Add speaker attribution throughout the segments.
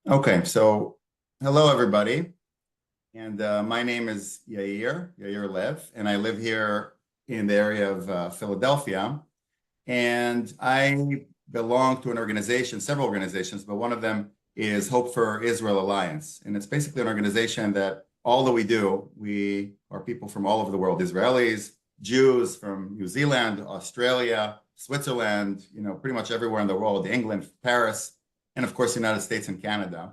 Speaker 1: Okay, so hello everybody, and my name is Yair Lev, and I live here in the area of Philadelphia, and I belong to an organization, several organizations, but one of them is Hope for Israel Alliance, and it's basically an organization that all that we are people from all over the world, Israelis, Jews from New Zealand, Australia, Switzerland, pretty much everywhere in the world, England, Paris, and of course, the United States and Canada.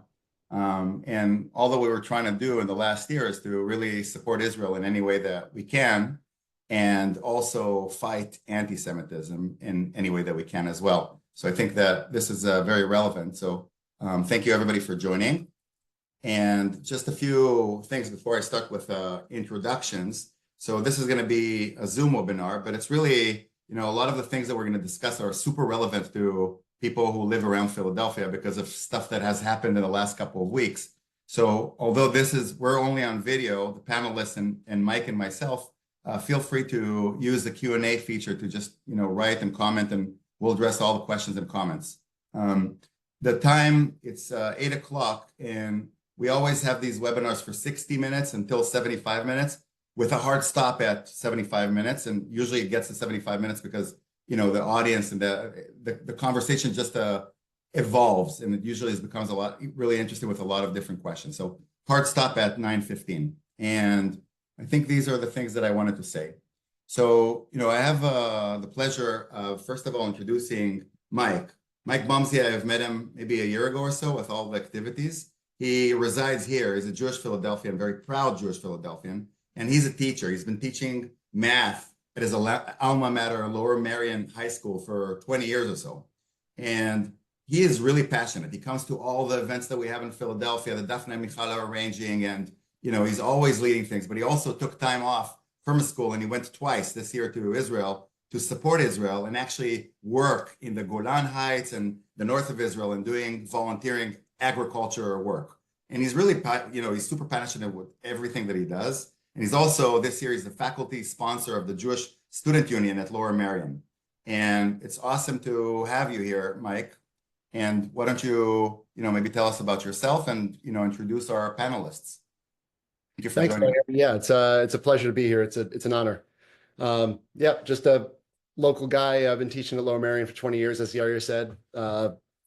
Speaker 1: And all that we were trying to do in the last year is to really support Israel in any way that we can, and also fight anti-Semitism in any way that we can as well. So I think that this is very relevant. So thank you everybody for joining. And just a few things before I start with introductions. So this is going to be a Zoom webinar, but it's really, a lot of the things that we're going to discuss are super relevant to people who live around Philadelphia because of stuff that has happened in the last couple of weeks. So although we're only on video, the panelists and Mike and myself, feel free to use the Q&A feature to just, write and comment, and we'll address all the questions and comments. The time, it's 8 o'clock, and we always have these webinars for 60 minutes until 75 minutes with a hard stop at 75 minutes. And usually it gets to 75 minutes because the audience and the conversation just evolves, and it usually becomes really interesting with a lot of different questions. So hard stop at 9:15. And I think these are the things that I wanted to say. So, I have the pleasure of, first of all, introducing Mike. Mike Bumsey, I've met him maybe a year ago or so with all the activities. He resides here. He's a Jewish Philadelphian, very proud Jewish Philadelphian, and he's a teacher. He's been teaching math at his alma mater, Lower Merion High School, for 20 years or so. And he is really passionate. He comes to all the events that we have in Philadelphia, the Daphne Michal are arranging, and he's always leading things. But he also took time off from school, and he went twice this year to Israel to support Israel and actually work in the Golan Heights and the north of Israel and doing volunteering agriculture work. And he's really, he's super passionate with everything that he does. And he's also, this year, he's the faculty sponsor of the Jewish Student Union at Lower Merion. And it's awesome to have you here, Mike. And why don't you, maybe tell us about yourself and, introduce our panelists. Thank you for joining.
Speaker 2: Yeah, it's a pleasure to be here. It's an honor. Yeah, just a local guy. I've been teaching at Lower Merion for 20 years, as Yair said.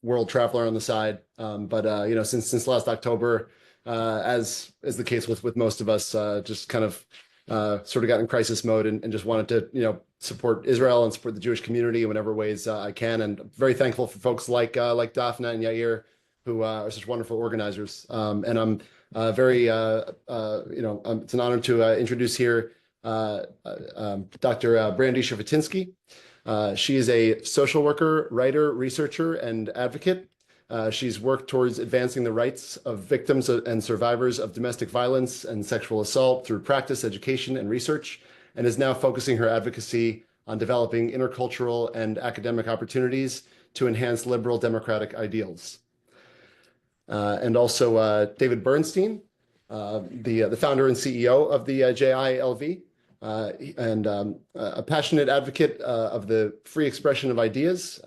Speaker 2: World traveler on the side. But since last October, as is the case with most of us, just kind of sort of got in crisis mode and just wanted to support Israel and support the Jewish community in whatever ways I can. And I'm very thankful for folks like Daphne and Yair, who are such wonderful organizers. And I'm very it's an honor to introduce here Dr. Brandy Shafatinsky. She is a social worker, writer, researcher, and advocate. She's worked towards advancing the rights of victims and survivors of domestic violence and sexual assault through practice, education, and research, and is now focusing her advocacy on developing intercultural and academic opportunities to enhance liberal democratic ideals. And also David Bernstein, the founder and CEO of the JILV, and a passionate advocate of the free expression of ideas.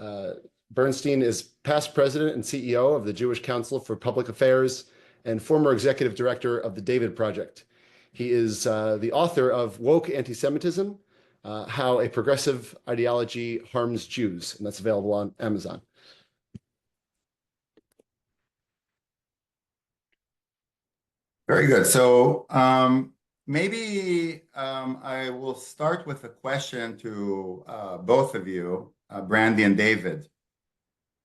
Speaker 2: Bernstein is past president and CEO of the Jewish Council for Public Affairs and former executive director of the David Project. He is the author of Woke Antisemitism, How a Progressive Ideology Harms Jews, and that's available on Amazon.
Speaker 1: Very good. So maybe I will start with a question to both of you, Brandy and David.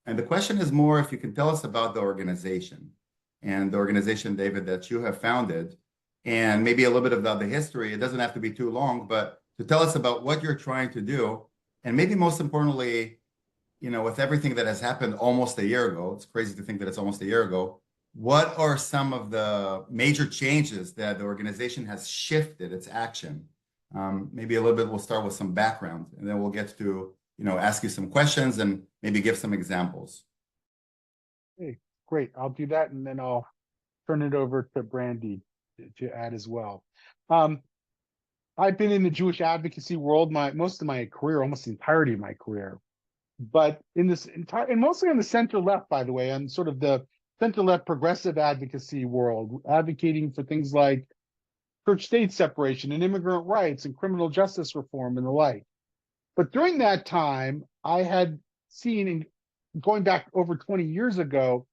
Speaker 1: And the question is more if you can tell us about the organization and the organization, David, that you have founded, and maybe a little bit about the history. It doesn't have to be too long, but to tell us about what you're trying to do. And maybe most importantly, with everything that has happened almost a year ago, it's crazy to think that it's almost a year ago, what are some of the major changes that the organization has shifted its action? Maybe a little bit, we'll start with some background, and then we'll get to ask you some questions and maybe give some examples.
Speaker 3: Hey, great. I'll do that, and then I'll turn it over to Brandy to add as well. I've been in the Jewish advocacy world most of my career, almost the entirety of my career. But in this and mostly on the center left, by the way, on sort of the center-left progressive advocacy world, advocating for things like church-state separation and immigrant rights and criminal justice reform and the like. But during that time, I had seen, going back over 20 years ago,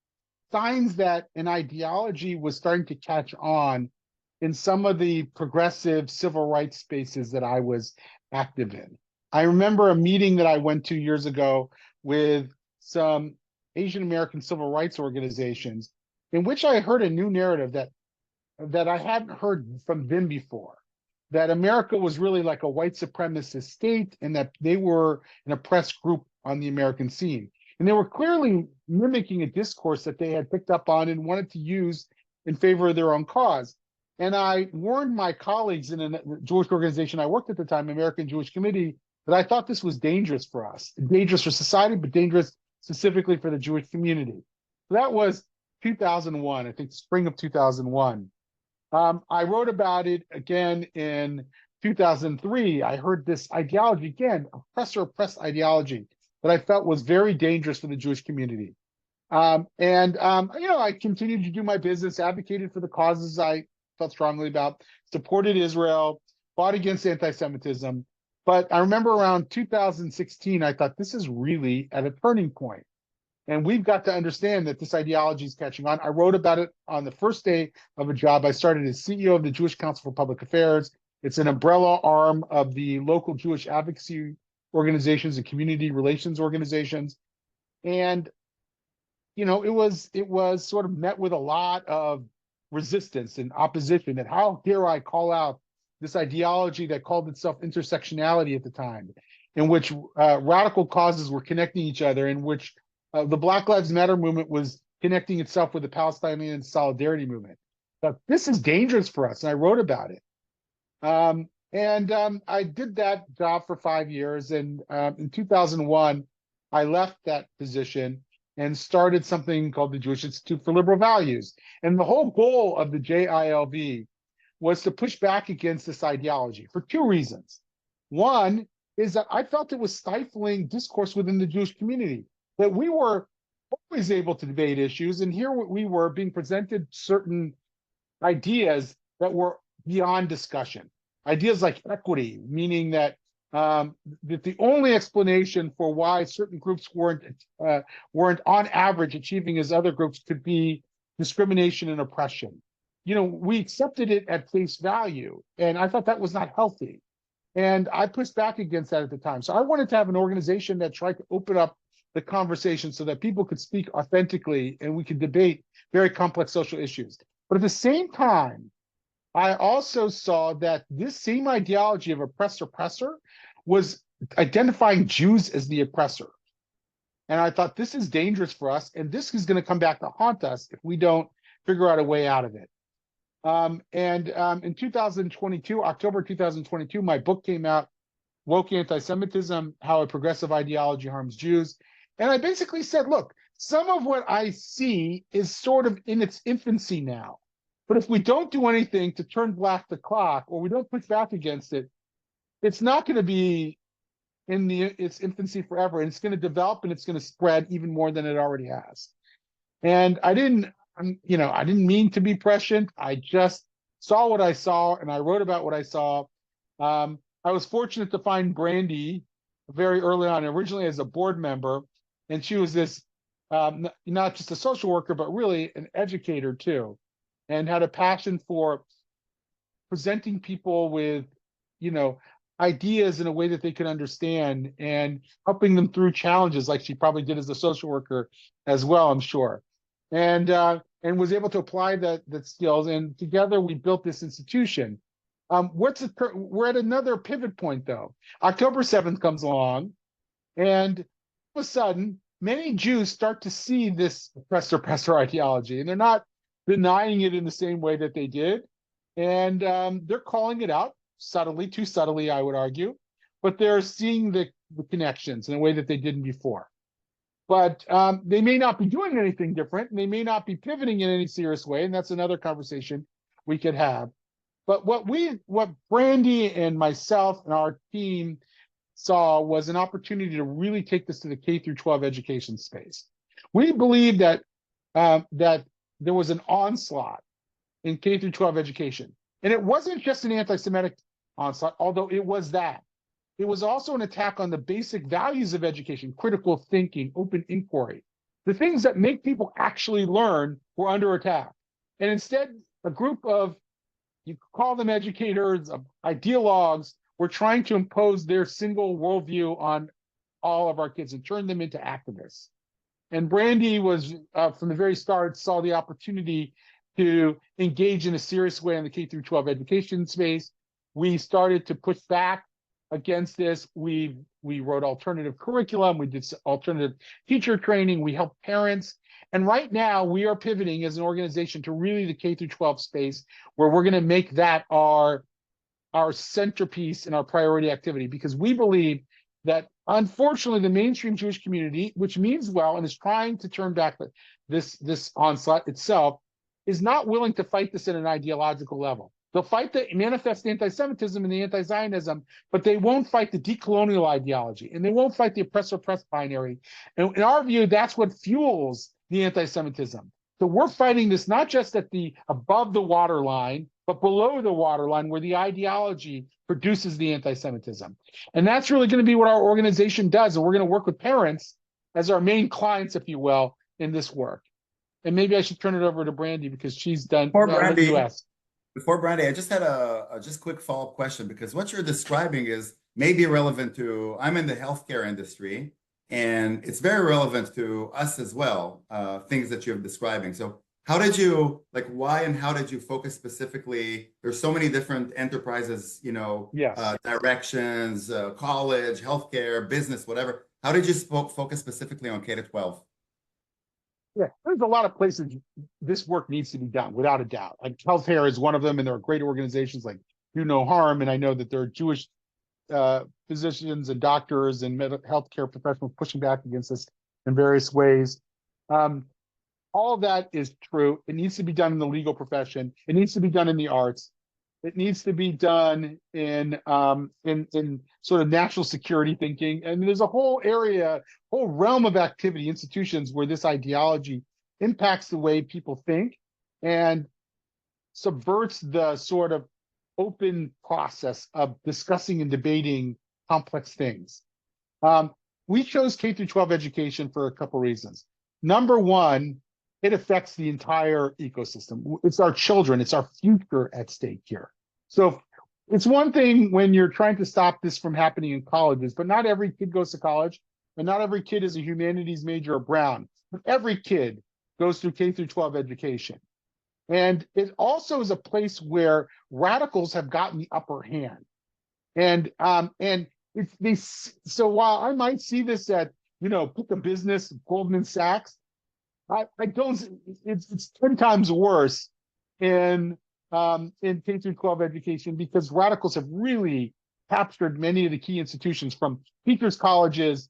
Speaker 3: signs that an ideology was starting to catch on in some of the progressive civil rights spaces that I was active in. I remember a meeting that I went to years ago with some Asian American civil rights organizations in which I heard a new narrative that I hadn't heard from them before, that America was really like a white supremacist state and that they were an oppressed group on the American scene. And they were clearly mimicking a discourse that they had picked up on and wanted to use in favor of their own cause. And I warned my colleagues in a Jewish organization I worked at the time, American Jewish Committee, that I thought this was dangerous for us, dangerous for society, but dangerous specifically for the Jewish community. So that was 2001, I think spring of 2001. I wrote about it again in 2003. I heard this ideology, again, oppressor-oppressed ideology, that I felt was very dangerous for the Jewish community. I continued to do my business, advocated for the causes I felt strongly about, supported Israel, fought against anti-Semitism. But I remember around 2016, I thought this is really at a turning point. And we've got to understand that this ideology is catching on. I wrote about it on the first day of a job. I started as CEO of the Jewish Council for Public Affairs. It's an umbrella arm of the local Jewish advocacy organizations and community relations organizations. And, it was sort of met with a lot of resistance and opposition, that how dare I call out this ideology that called itself intersectionality at the time, in which radical causes were connecting each other, in which the Black Lives Matter movement was connecting itself with the Palestinian solidarity movement. But this is dangerous for us, and I wrote about it. I did that job for 5 years, and in 2001, I left that position and started something called the Jewish Institute for Liberal Values. And the whole goal of the JILV was to push back against this ideology for two reasons. One is that I felt it was stifling discourse within the Jewish community, that we were always able to debate issues, and here we were being presented certain ideas that were beyond discussion. Ideas like equity, meaning that the only explanation for why certain groups weren't on average achieving as other groups could be discrimination and oppression. We accepted it at face value, and I thought that was not healthy. And I pushed back against that at the time. So I wanted to have an organization that tried to open up the conversation so that people could speak authentically and we could debate very complex social issues. But at the same time, I also saw that this same ideology of oppressor was identifying Jews as the oppressor. And I thought, this is dangerous for us, and this is going to come back to haunt us if we don't figure out a way out of it. In 2022, October 2022, my book came out, Woke Antisemitism, How a Progressive Ideology Harms Jews. And I basically said, look, some of what I see is sort of in its infancy now. But if we don't do anything to turn back the clock, or we don't push back against it, it's not going to be in its infancy forever. And it's going to develop and it's going to spread even more than it already has. And I didn't mean to be prescient. I just saw what I saw and I wrote about what I saw. I was fortunate to find Brandy very early on, originally as a board member. And she was this, not just a social worker, but really an educator too, and had a passion for presenting people with, ideas in a way that they could understand and helping them through challenges like she probably did as a social worker as well, I'm sure. And was able to apply that skills. And together we built this institution. We're at another pivot point though. October 7th comes along, and all of a sudden, many Jews start to see this oppressor ideology, and they're not denying it in the same way that they did. And they're calling it out subtly, too subtly, I would argue, but they're seeing the connections in a way that they didn't before. But they may not be doing anything different, and they may not be pivoting in any serious way, and that's another conversation we could have. But what Brandy and myself and our team saw was an opportunity to really take this to the K through 12 education space. We believe that that there was an onslaught in K through 12 education. And it wasn't just an anti-Semitic onslaught, although it was that. It was also an attack on the basic values of education, critical thinking, open inquiry. The things that make people actually learn were under attack. And instead, a group of, you call them educators, ideologues, were trying to impose their single worldview on all of our kids and turn them into activists. And Brandy was, from the very start, saw the opportunity to engage in a serious way in the K through 12 education space. We started to push back against this. We wrote alternative curriculum. We did alternative teacher training. We helped parents. And right now we are pivoting as an organization to really the K through 12 space, where we're going to make that our centerpiece and our priority activity, because we believe that unfortunately the mainstream Jewish community, which means well and is trying to turn back this onslaught itself, is not willing to fight this at an ideological level. They'll fight the manifest anti-Semitism and the anti-Zionism, but they won't fight the decolonial ideology, and they won't fight the oppressor-oppressed binary. And in our view, that's what fuels the anti-Semitism. So we're fighting this not just at the above the waterline, but below the waterline, where the ideology produces the anti-Semitism. And that's really going to be what our organization does. And we're going to work with parents as our main clients, if you will, in this work. And maybe I should turn it over to Brandy, because she's done
Speaker 1: Brandy,
Speaker 3: US.
Speaker 1: Before Brandy, I just had a just quick follow-up question, because what you're describing is maybe relevant to, I'm in the healthcare industry, and it's very relevant to us as well, things that you're describing. So how did you, like, why and how did you focus specifically? There's so many different enterprises,
Speaker 3: Yes.
Speaker 1: Directions, college, healthcare, business, whatever. How did you focus specifically on K-12?
Speaker 3: Yeah, there's a lot of places this work needs to be done, without a doubt. Like healthcare is one of them, and there are great organizations like Do No Harm, and I know that there are Jewish physicians and doctors and healthcare professionals pushing back against this in various ways. All of that is true. It needs to be done in the legal profession. It needs to be done in the arts. It needs to be done in sort of national security thinking. And there's a whole area, whole realm of activity, institutions, where this ideology impacts the way people think and subverts the sort of open process of discussing and debating complex things. We chose K through 12 education for a couple reasons. Number one, it affects the entire ecosystem. It's our children, it's our future at stake here. So it's one thing when you're trying to stop this from happening in colleges, but not every kid goes to college, and not every kid is a humanities major or Brown, but every kid goes through K through 12 education. And it also is a place where radicals have gotten the upper hand. And so while I might see this at, pick a business, Goldman Sachs, I don't. It's 10 times worse in K through 12 education, because radicals have really captured many of the key institutions, from teachers' colleges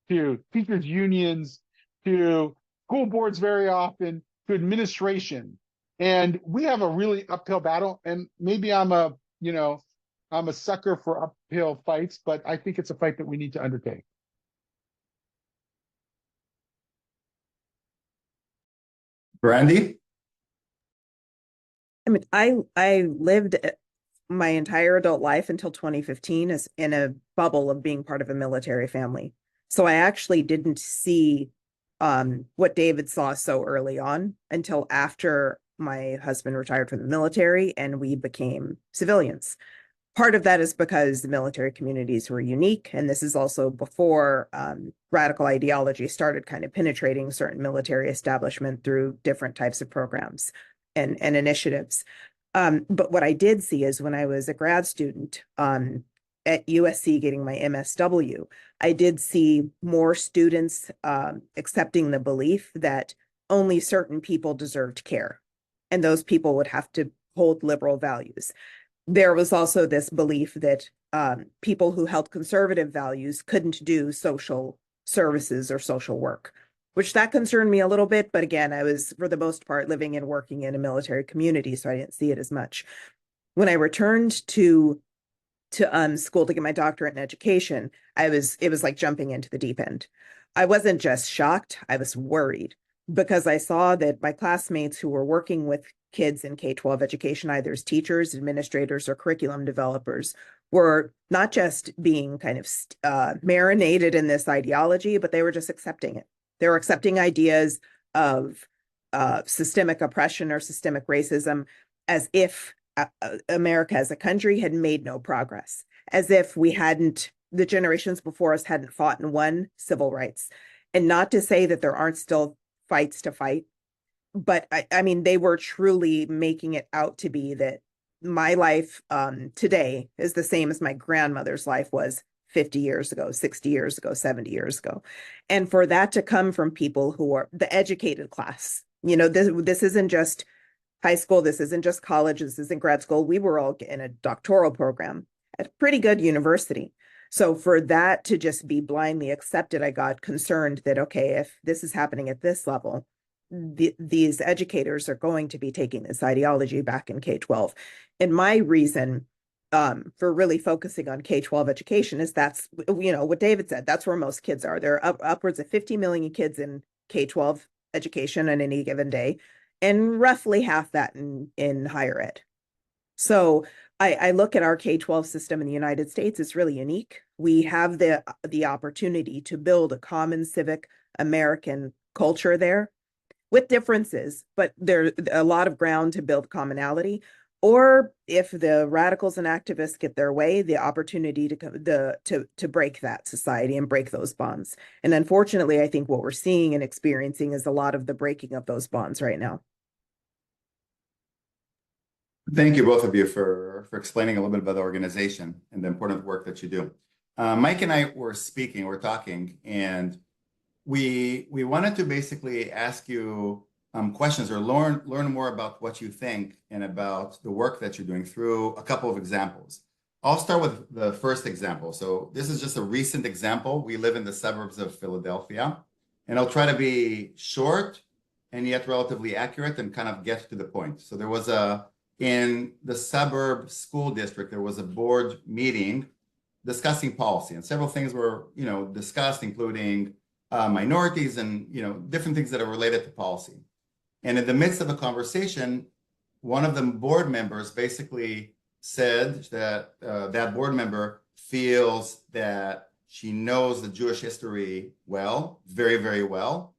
Speaker 3: to teachers' unions to school boards, very often to administration. And we have a really uphill battle. And maybe I'm a sucker for uphill fights, but I think it's a fight that we need to undertake.
Speaker 1: Brandy?
Speaker 4: I mean, I lived my entire adult life until 2015 as in a bubble of being part of a military family. So I actually didn't see what David saw so early on until after my husband retired from the military and we became civilians. Part of that is because the military communities were unique, and this is also before radical ideology started kind of penetrating certain military establishment through different types of programs and initiatives. But what I did see is when I was a grad student at USC getting my MSW, I did see more students accepting the belief that only certain people deserved care, and those people would have to hold liberal values. There was also this belief that people who held conservative values couldn't do social services or social work, which that concerned me a little bit. But again, I was, for the most part, living and working in a military community, so I didn't see it as much. When I returned to school to get my doctorate in education, it was like jumping into the deep end. I wasn't just shocked, I was worried, because I saw that my classmates who were working with kids in K-12 education, either as teachers, administrators, or curriculum developers, were not just being kind of marinated in this ideology, but they were just accepting it. They were accepting ideas of systemic oppression or systemic racism as if America as a country had made no progress, as if we hadn't, the generations before us hadn't fought and won civil rights. And not to say that there aren't still fights to fight, but I mean, they were truly making it out to be that my life today is the same as my grandmother's life was 50 years ago, 60 years ago, 70 years ago. And for that to come from people who are the educated class, you know, this isn't just high school, this isn't just college, this isn't grad school. We were all in a doctoral program at a pretty good university. So for that to just be blindly accepted, I got concerned that, okay, if this is happening at this level, these educators are going to be taking this ideology back in K-12. And my reason for really focusing on K-12 education is that's, you know, what David said, that's where most kids are. There are upwards of 50 million kids in K-12 education on any given day, and roughly half that in higher ed. So I look at our K-12 system in the United States, it's really unique. We have the opportunity to build a common civic American culture there with differences, but there's a lot of ground to build commonality. Or if the radicals and activists get their way, the opportunity to break that society and break those bonds. And unfortunately, I think what we're seeing and experiencing is a lot of the breaking of those bonds right now.
Speaker 1: Thank you, both of you, for explaining a little bit about the organization and the important work that you do. Mike and I were talking, and we wanted to basically ask you questions or learn more about what you think and about the work that you're doing through a couple of examples. I'll start with the first example. So this is just a recent example. We live in the suburbs of Philadelphia, and I'll try to be short and yet relatively accurate and kind of get to the point. So there was in the suburb school district, there was a board meeting discussing policy, and several things were, discussed, including minorities and, different things that are related to policy. And in the midst of a conversation, one of the board members basically said that that board member feels that she knows the Jewish history well, very, very well.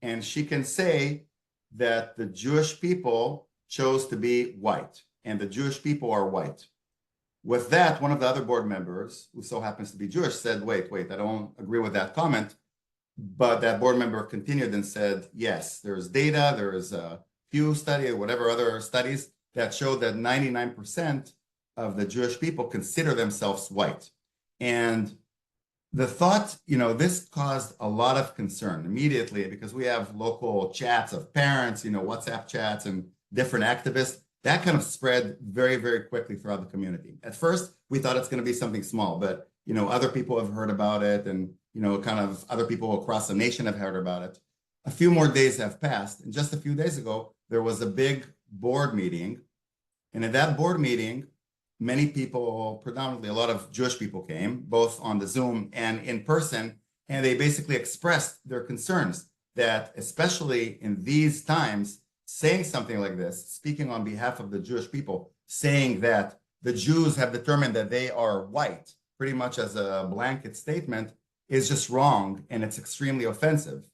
Speaker 1: And she can say that the Jewish people chose to be white, and the Jewish people are white. With that, one of the other board members, who so happens to be Jewish, said, wait, I don't agree with that comment. But that board member continued and said, yes, there's data, there is a Pew study or whatever other studies that show that 99% of the Jewish people consider themselves white. And the thought, this caused a lot of concern immediately, because we have local chats of parents, WhatsApp chats and different activists. That kind of spread very, very quickly throughout the community. At first, we thought it's going to be something small, but other people have heard about it, and kind of other people across the nation have heard about it. A few more days have passed, and just a few days ago, there was a big board meeting. And at that board meeting, many people, predominantly a lot of Jewish people, came, both on the Zoom and in person, and they basically expressed their concerns that, especially in these times, saying something like this, speaking on behalf of the Jewish people, saying that the Jews have determined that they are white, pretty much as a blanket statement, is just wrong, and it's extremely offensive.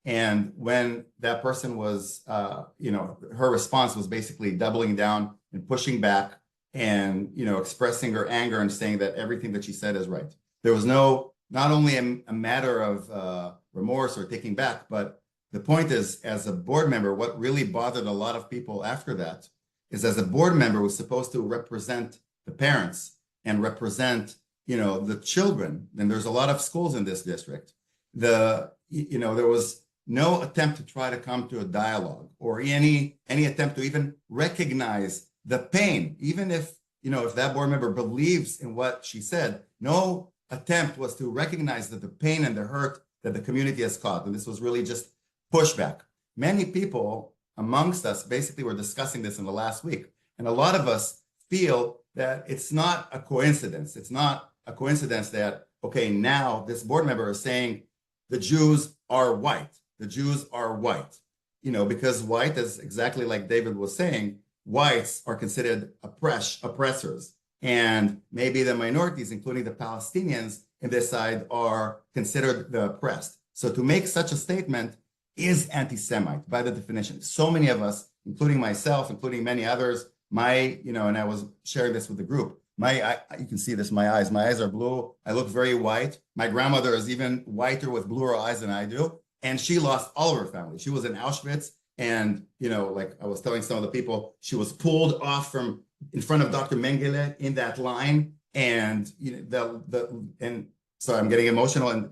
Speaker 1: And when that person was, her response was basically doubling down and pushing back and, expressing her anger and saying that everything that she said is right. There was not only a matter of remorse or taking back, but the point is, as a board member, what really bothered a lot of people after that is, as a board member who's supposed to represent the parents and represent, the children, and there's a lot of schools in this district, there was no attempt to try to come to a dialogue or any attempt to even recognize the pain, even if, if that board member believes in what she said. No attempt was to recognize that the pain and the hurt that the community has caused. And this was really just pushback. Many people amongst us basically were discussing this in the last week. And a lot of us feel that it's not a coincidence. It's not a coincidence that, okay, now this board member is saying the Jews are white. the Jews are white, because white is exactly like David was saying, whites are considered oppressors. And maybe the minorities, including the Palestinians in this side, are considered the oppressed. So to make such a statement is anti-Semite by the definition. So many of us, including myself, including many others, and I was sharing this with the group, you can see this, my eyes are blue. I look very white. My grandmother is even whiter with bluer eyes than I do. And she lost all of her family. She was in Auschwitz. And, like I was telling some of the people, she was pulled off from in front of Dr. Mengele in that line. And, and so I'm getting emotional.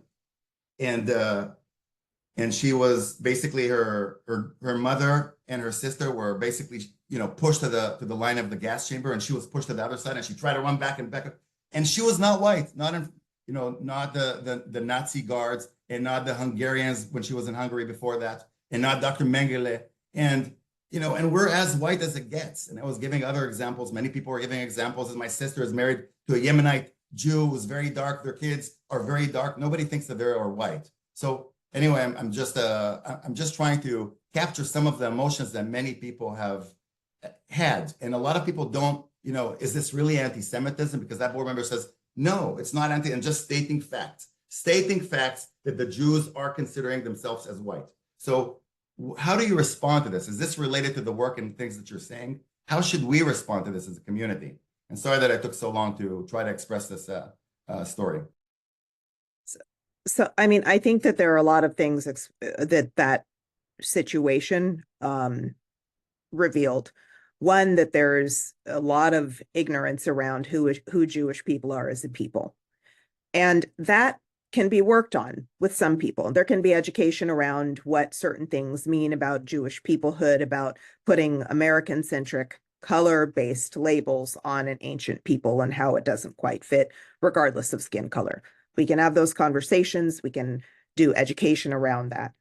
Speaker 1: And she was basically her mother and her sister were basically, pushed to the line of the gas chamber, and she was pushed to the other side, and she tried to run back and back. And she was not white, not the Nazi guards, and not the Hungarians when she was in Hungary before that, and not Dr. Mengele. And, and we're as white as it gets. And I was giving other examples. Many people were giving examples. As my sister is married to a Yemenite Jew who's very dark. Their kids are very dark. Nobody thinks that they are white. So anyway, I'm just trying to capture some of the emotions that many people have had. And a lot of people don't, is this really anti-Semitism? Because that board member says, no, it's not and just stating facts that the Jews are considering themselves as white. So how do you respond to this? Is this related to the work and things that you're saying? How should we respond to this as a community? And sorry that I took so long to try to express this story.
Speaker 4: So, I mean, I think that there are a lot of things that situation revealed. One, that there's a lot of ignorance around who Jewish people are as a people. And that can be worked on with some people. There can be education around what certain things mean about Jewish peoplehood, about putting American-centric color-based labels on an ancient people and how it doesn't quite fit, regardless of skin color. We can have those conversations. We can do education around that.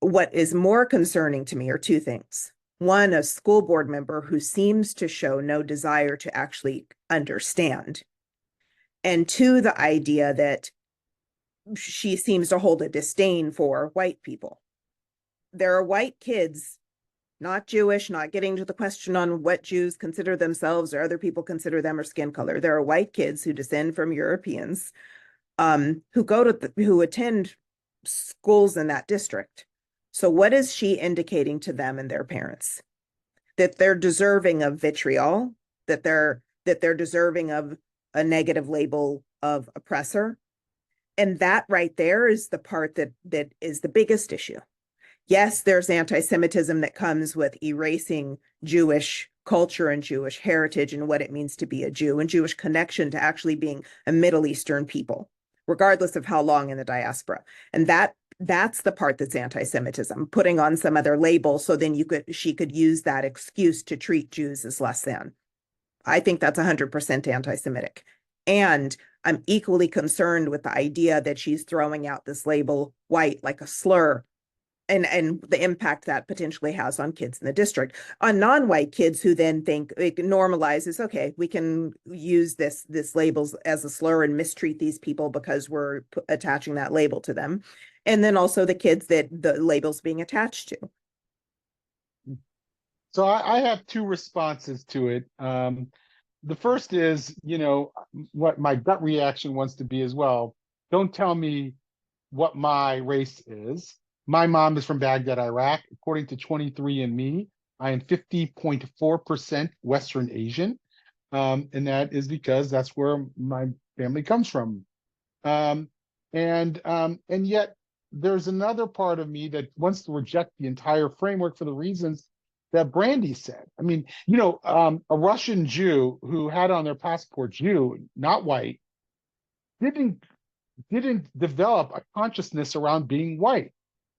Speaker 4: What is more concerning to me are two things. One, a school board member who seems to show no desire to actually understand. And two, the idea that she seems to hold a disdain for white people. There are white kids, not Jewish, not getting to the question on what Jews consider themselves or other people consider them or skin color. There are white kids who descend from Europeans who attend schools in that district. So what is she indicating to them and their parents? That they're deserving of vitriol, that they're deserving of a negative label of oppressor. And that right there is the part that is the biggest issue. Yes, there's anti-Semitism that comes with erasing Jewish culture and Jewish heritage and what it means to be a Jew and Jewish connection to actually being a Middle Eastern people, regardless of how long in the diaspora. And that's the part that's anti-Semitism, putting on some other label so then she could use that excuse to treat Jews as less than. I think that's 100% anti-Semitic. And I'm equally concerned with the idea that she's throwing out this label white like a slur and the impact that potentially has on kids in the district, on non-white kids who then think it normalizes, okay, we can use this labels as a slur and mistreat these people because we're attaching that label to them. And then also the kids that the label's being attached to.
Speaker 3: So I have two responses to it. The first is, what my gut reaction wants to be as well. Don't tell me what my race is. My mom is from Baghdad, Iraq. According to 23andMe, I am 50.4% Western Asian. And that is because that's where my family comes from. And yet there's another part of me that wants to reject the entire framework for the reasons that Brandy said. I mean, a Russian Jew who had on their passport Jew, not white, didn't develop a consciousness around being white.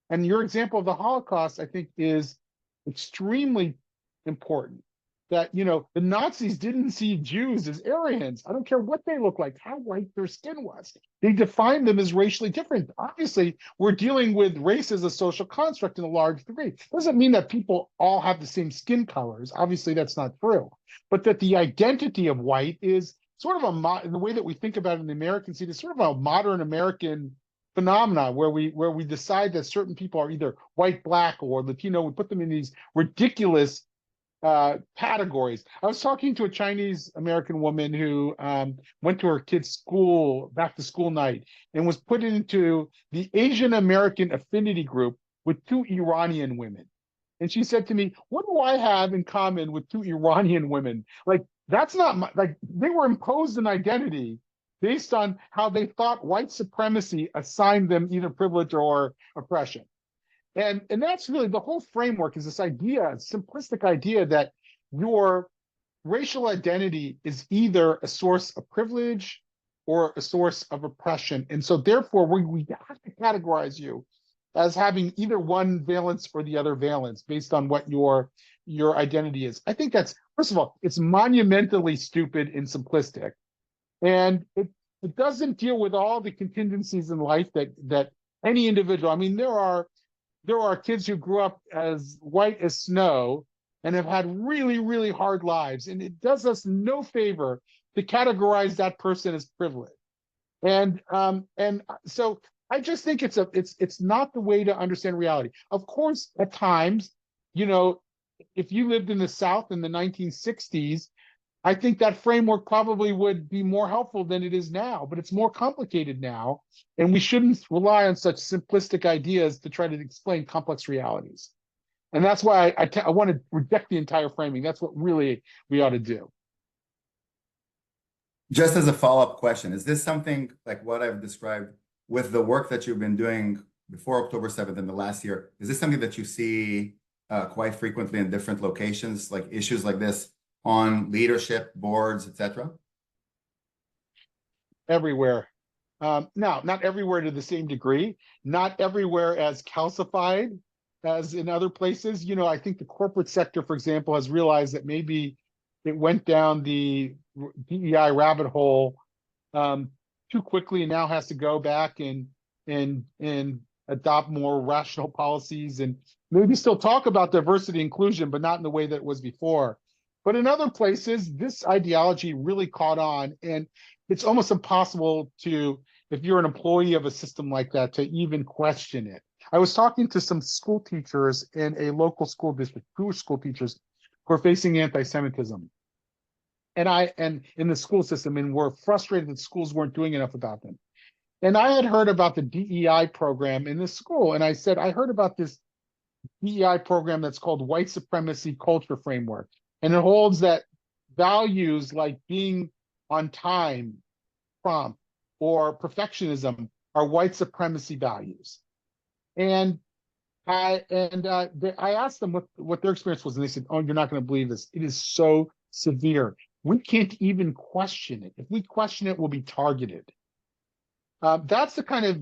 Speaker 3: And your example of the Holocaust, I think, is extremely important. That, the Nazis didn't see Jews as Aryans. I don't care what they look like, how white their skin was. They defined them as racially different. Obviously, we're dealing with race as a social construct in a large degree. It doesn't mean that people all have the same skin colors. Obviously, that's not true. But that the identity of white is sort of the way that we think about it in the American scene is sort of a modern American phenomena where we decide that certain people are either white, black, or Latino. We put them in these ridiculous categories. I was talking to a Chinese American woman who went to her kid's school, back to school night, and was put into the Asian American affinity group with two Iranian women. And she said to me, "What do I have in common with two Iranian women? Like, that's not my, like, they were imposed an identity based on how they thought white supremacy assigned them either privilege or oppression." And that's really the whole framework, is this idea, simplistic idea, that your racial identity is either a source of privilege or a source of oppression. And so therefore we have to categorize you as having either one valence or the other valence based on what your identity is. I think that's, first of all, it's monumentally stupid and simplistic. And it doesn't deal with all the contingencies in life that any individual, I mean, there are kids who grew up as white as snow and have had really, really hard lives. And it does us no favor to categorize that person as privileged. And so I just think it's not the way to understand reality. Of course, at times, you know, if you lived in the South in the 1960s, I think that framework probably would be more helpful than it is now, but it's more complicated now, and we shouldn't rely on such simplistic ideas to try to explain complex realities. And that's why I want to reject the entire framing. That's what really we ought to do.
Speaker 1: Just as a follow-up question, is this something like what I've described with the work that you've been doing before October 7th in the last year? Is this something that you see quite frequently in different locations, like issues like this on leadership, boards, etc.?
Speaker 3: Everywhere. Now, not everywhere to the same degree, not everywhere as calcified as in other places. You know, I think the corporate sector, for example, has realized that maybe it went down the DEI rabbit hole too quickly and now has to go back and adopt more rational policies and maybe still talk about diversity and inclusion, but not in the way that it was before. But in other places, this ideology really caught on, and it's almost impossible to, if you're an employee of a system like that, to even question it. I was talking to some school teachers in a local school district, Jewish school teachers, who are facing anti-Semitism. And in the school system, and were frustrated that schools weren't doing enough about them. And I had heard about the DEI program in this school, and I said, I heard about this DEI program that's called White Supremacy Culture Framework. And it holds that values like being on time, prompt, or perfectionism are white supremacy values. And I asked them what their experience was, and they said, "Oh, you're not going to believe this. It is so severe. We can't even question it. If we question it, we'll be targeted." That's the kind of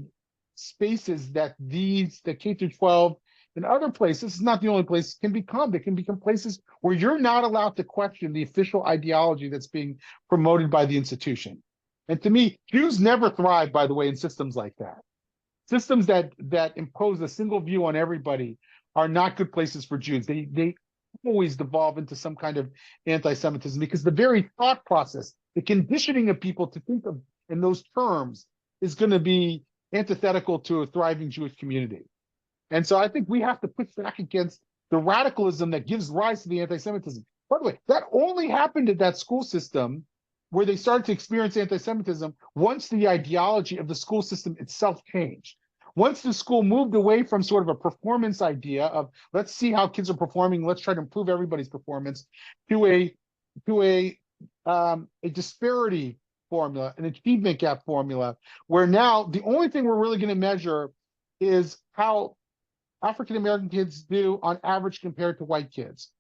Speaker 3: spaces that the K through 12 and other places, this is not the only place, can become. They can become places where you're not allowed to question the official ideology that's being promoted by the institution. And to me, Jews never thrive, by the way, in systems like that. Systems that impose a single view on everybody are not good places for Jews. They always devolve into some kind of anti-Semitism, because the very thought process, the conditioning of people to think of in those terms, is going to be antithetical to a thriving Jewish community. And so I think we have to push back against the radicalism that gives rise to the anti-Semitism. By the way, that only happened at that school system where they started to experience anti-Semitism once the ideology of the school system itself changed. Once the school moved away from sort of a performance idea of, let's see how kids are performing, let's try to improve everybody's performance, to a disparity formula, an achievement gap formula, where now the only thing we're really going to measure is how African American kids do on average compared to white kids.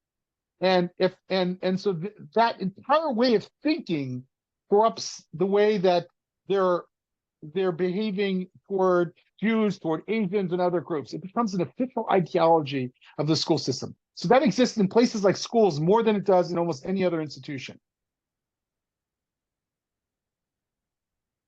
Speaker 3: And so that entire way of thinking corrupts the way that they're behaving toward Jews, toward Asians, and other groups. It becomes an official ideology of the school system. So that exists in places like schools more than it does in almost any other institution.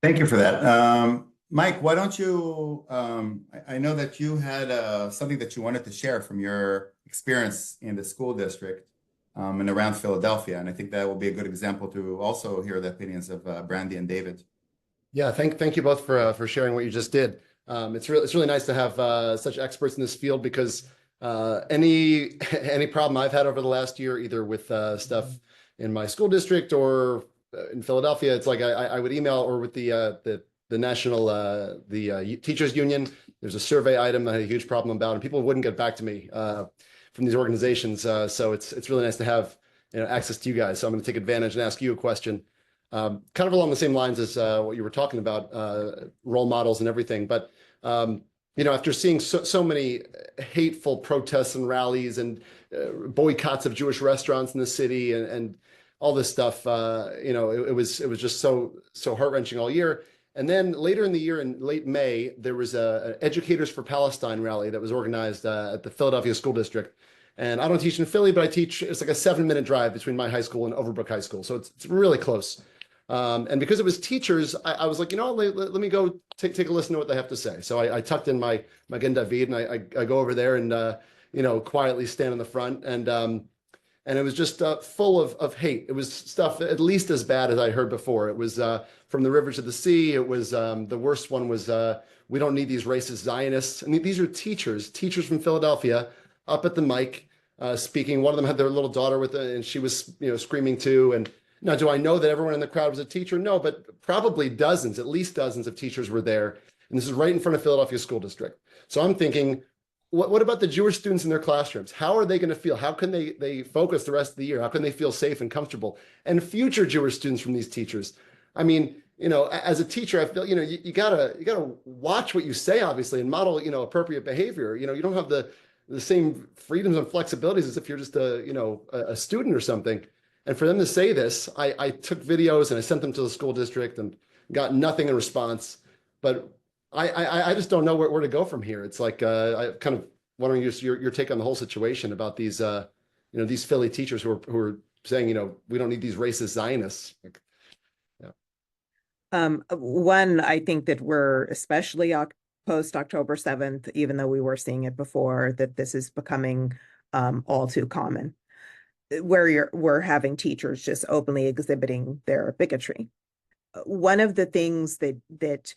Speaker 1: Thank you for that. Mike, why don't you, I know that you had something that you wanted to share from your experience in the school district and around Philadelphia. And I think that will be a good example to also hear the opinions of Brandy and David.
Speaker 2: Yeah, thank you both for sharing what you just did. It's really nice to have such experts in this field because any any problem I've had over the last year, either with stuff in my school district or in Philadelphia, it's like I would email, or with the national teachers union. There's a survey item that I had a huge problem about, and people wouldn't get back to me from these organizations. So it's really nice to have access to you guys. So I'm going to take advantage and ask you a question, kind of along the same lines as what you were talking about, role models and everything. But after seeing so many hateful protests and rallies and boycotts of Jewish restaurants in the city and all this stuff, it was just so heart-wrenching all year. And then later in the year, in late May, there was a Educators for Palestine rally that was organized at the Philadelphia School District. And I don't teach in Philly, but it's like a 7-minute drive between my high school and Overbrook High School. So it's really close. And because it was teachers, I was like, let me go take a listen to what they have to say. So I tucked in my Magen David, and I go over there and, quietly stand in the front. And it was just full of hate. It was stuff at least as bad as I heard before. It was from the river to the sea. It was the worst one was we don't need these racist Zionists. I mean, these are teachers from Philadelphia up at the mic speaking. One of them had their little daughter with it, and she was screaming too. And now, do I know that everyone in the crowd was a teacher? No, but probably at least dozens of teachers were there. And this is right in front of Philadelphia School District. So I'm thinking, what about the Jewish students in their classrooms? How are they going to feel? How can they focus the rest of the year? How can they feel safe and comfortable? And future Jewish students from these teachers. I mean, as a teacher, I feel, you gotta watch what you say, obviously, and model, appropriate behavior. You don't have the same freedoms and flexibilities as if you're just a student or something. And for them to say this, I took videos and I sent them to the school district and got nothing in response. But I just don't know where to go from here. It's like I kind of wondering your take on the whole situation about these these Philly teachers who are saying we don't need these racist Zionists.
Speaker 4: One, I think that we're especially post October 7th, even though we were seeing it before, that this is becoming all too common, where we're having teachers just openly exhibiting their bigotry. One of the things that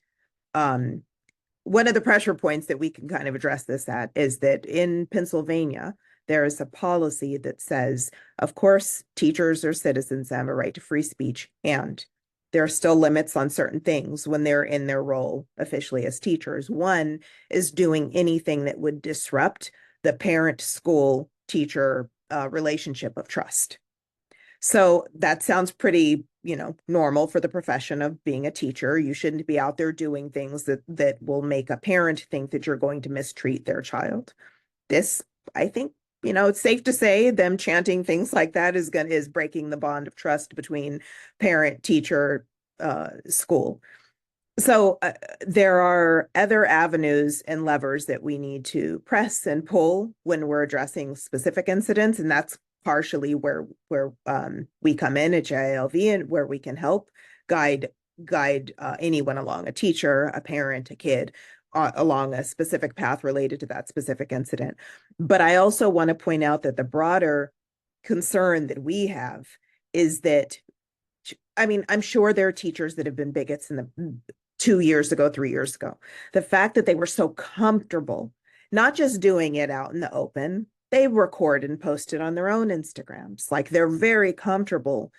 Speaker 4: one of the pressure points that we can kind of address this at is that in Pennsylvania, there is a policy that says, of course, teachers are citizens and have a right to free speech, and there are still limits on certain things when they're in their role officially as teachers. One is doing anything that would disrupt the parent-school teacher relationship of trust. So that sounds pretty, normal for the profession of being a teacher. You shouldn't be out there doing things that will make a parent think that you're going to mistreat their child. This, I think, it's safe to say them chanting things like that is breaking the bond of trust between parent, teacher, school. So there are other avenues and levers that we need to press and pull when we're addressing specific incidents, and that's partially where we come in at JILV, and where we can help guide anyone along, a teacher, a parent, a kid, along a specific path related to that specific incident. But I also want to point out that the broader concern that we have is that, I'm sure there are teachers that have been bigots in the 2 years ago, 3 years ago. The fact that they were so comfortable, not just doing it out in the open, they record and post it on their own Instagrams. Like, they're very comfortable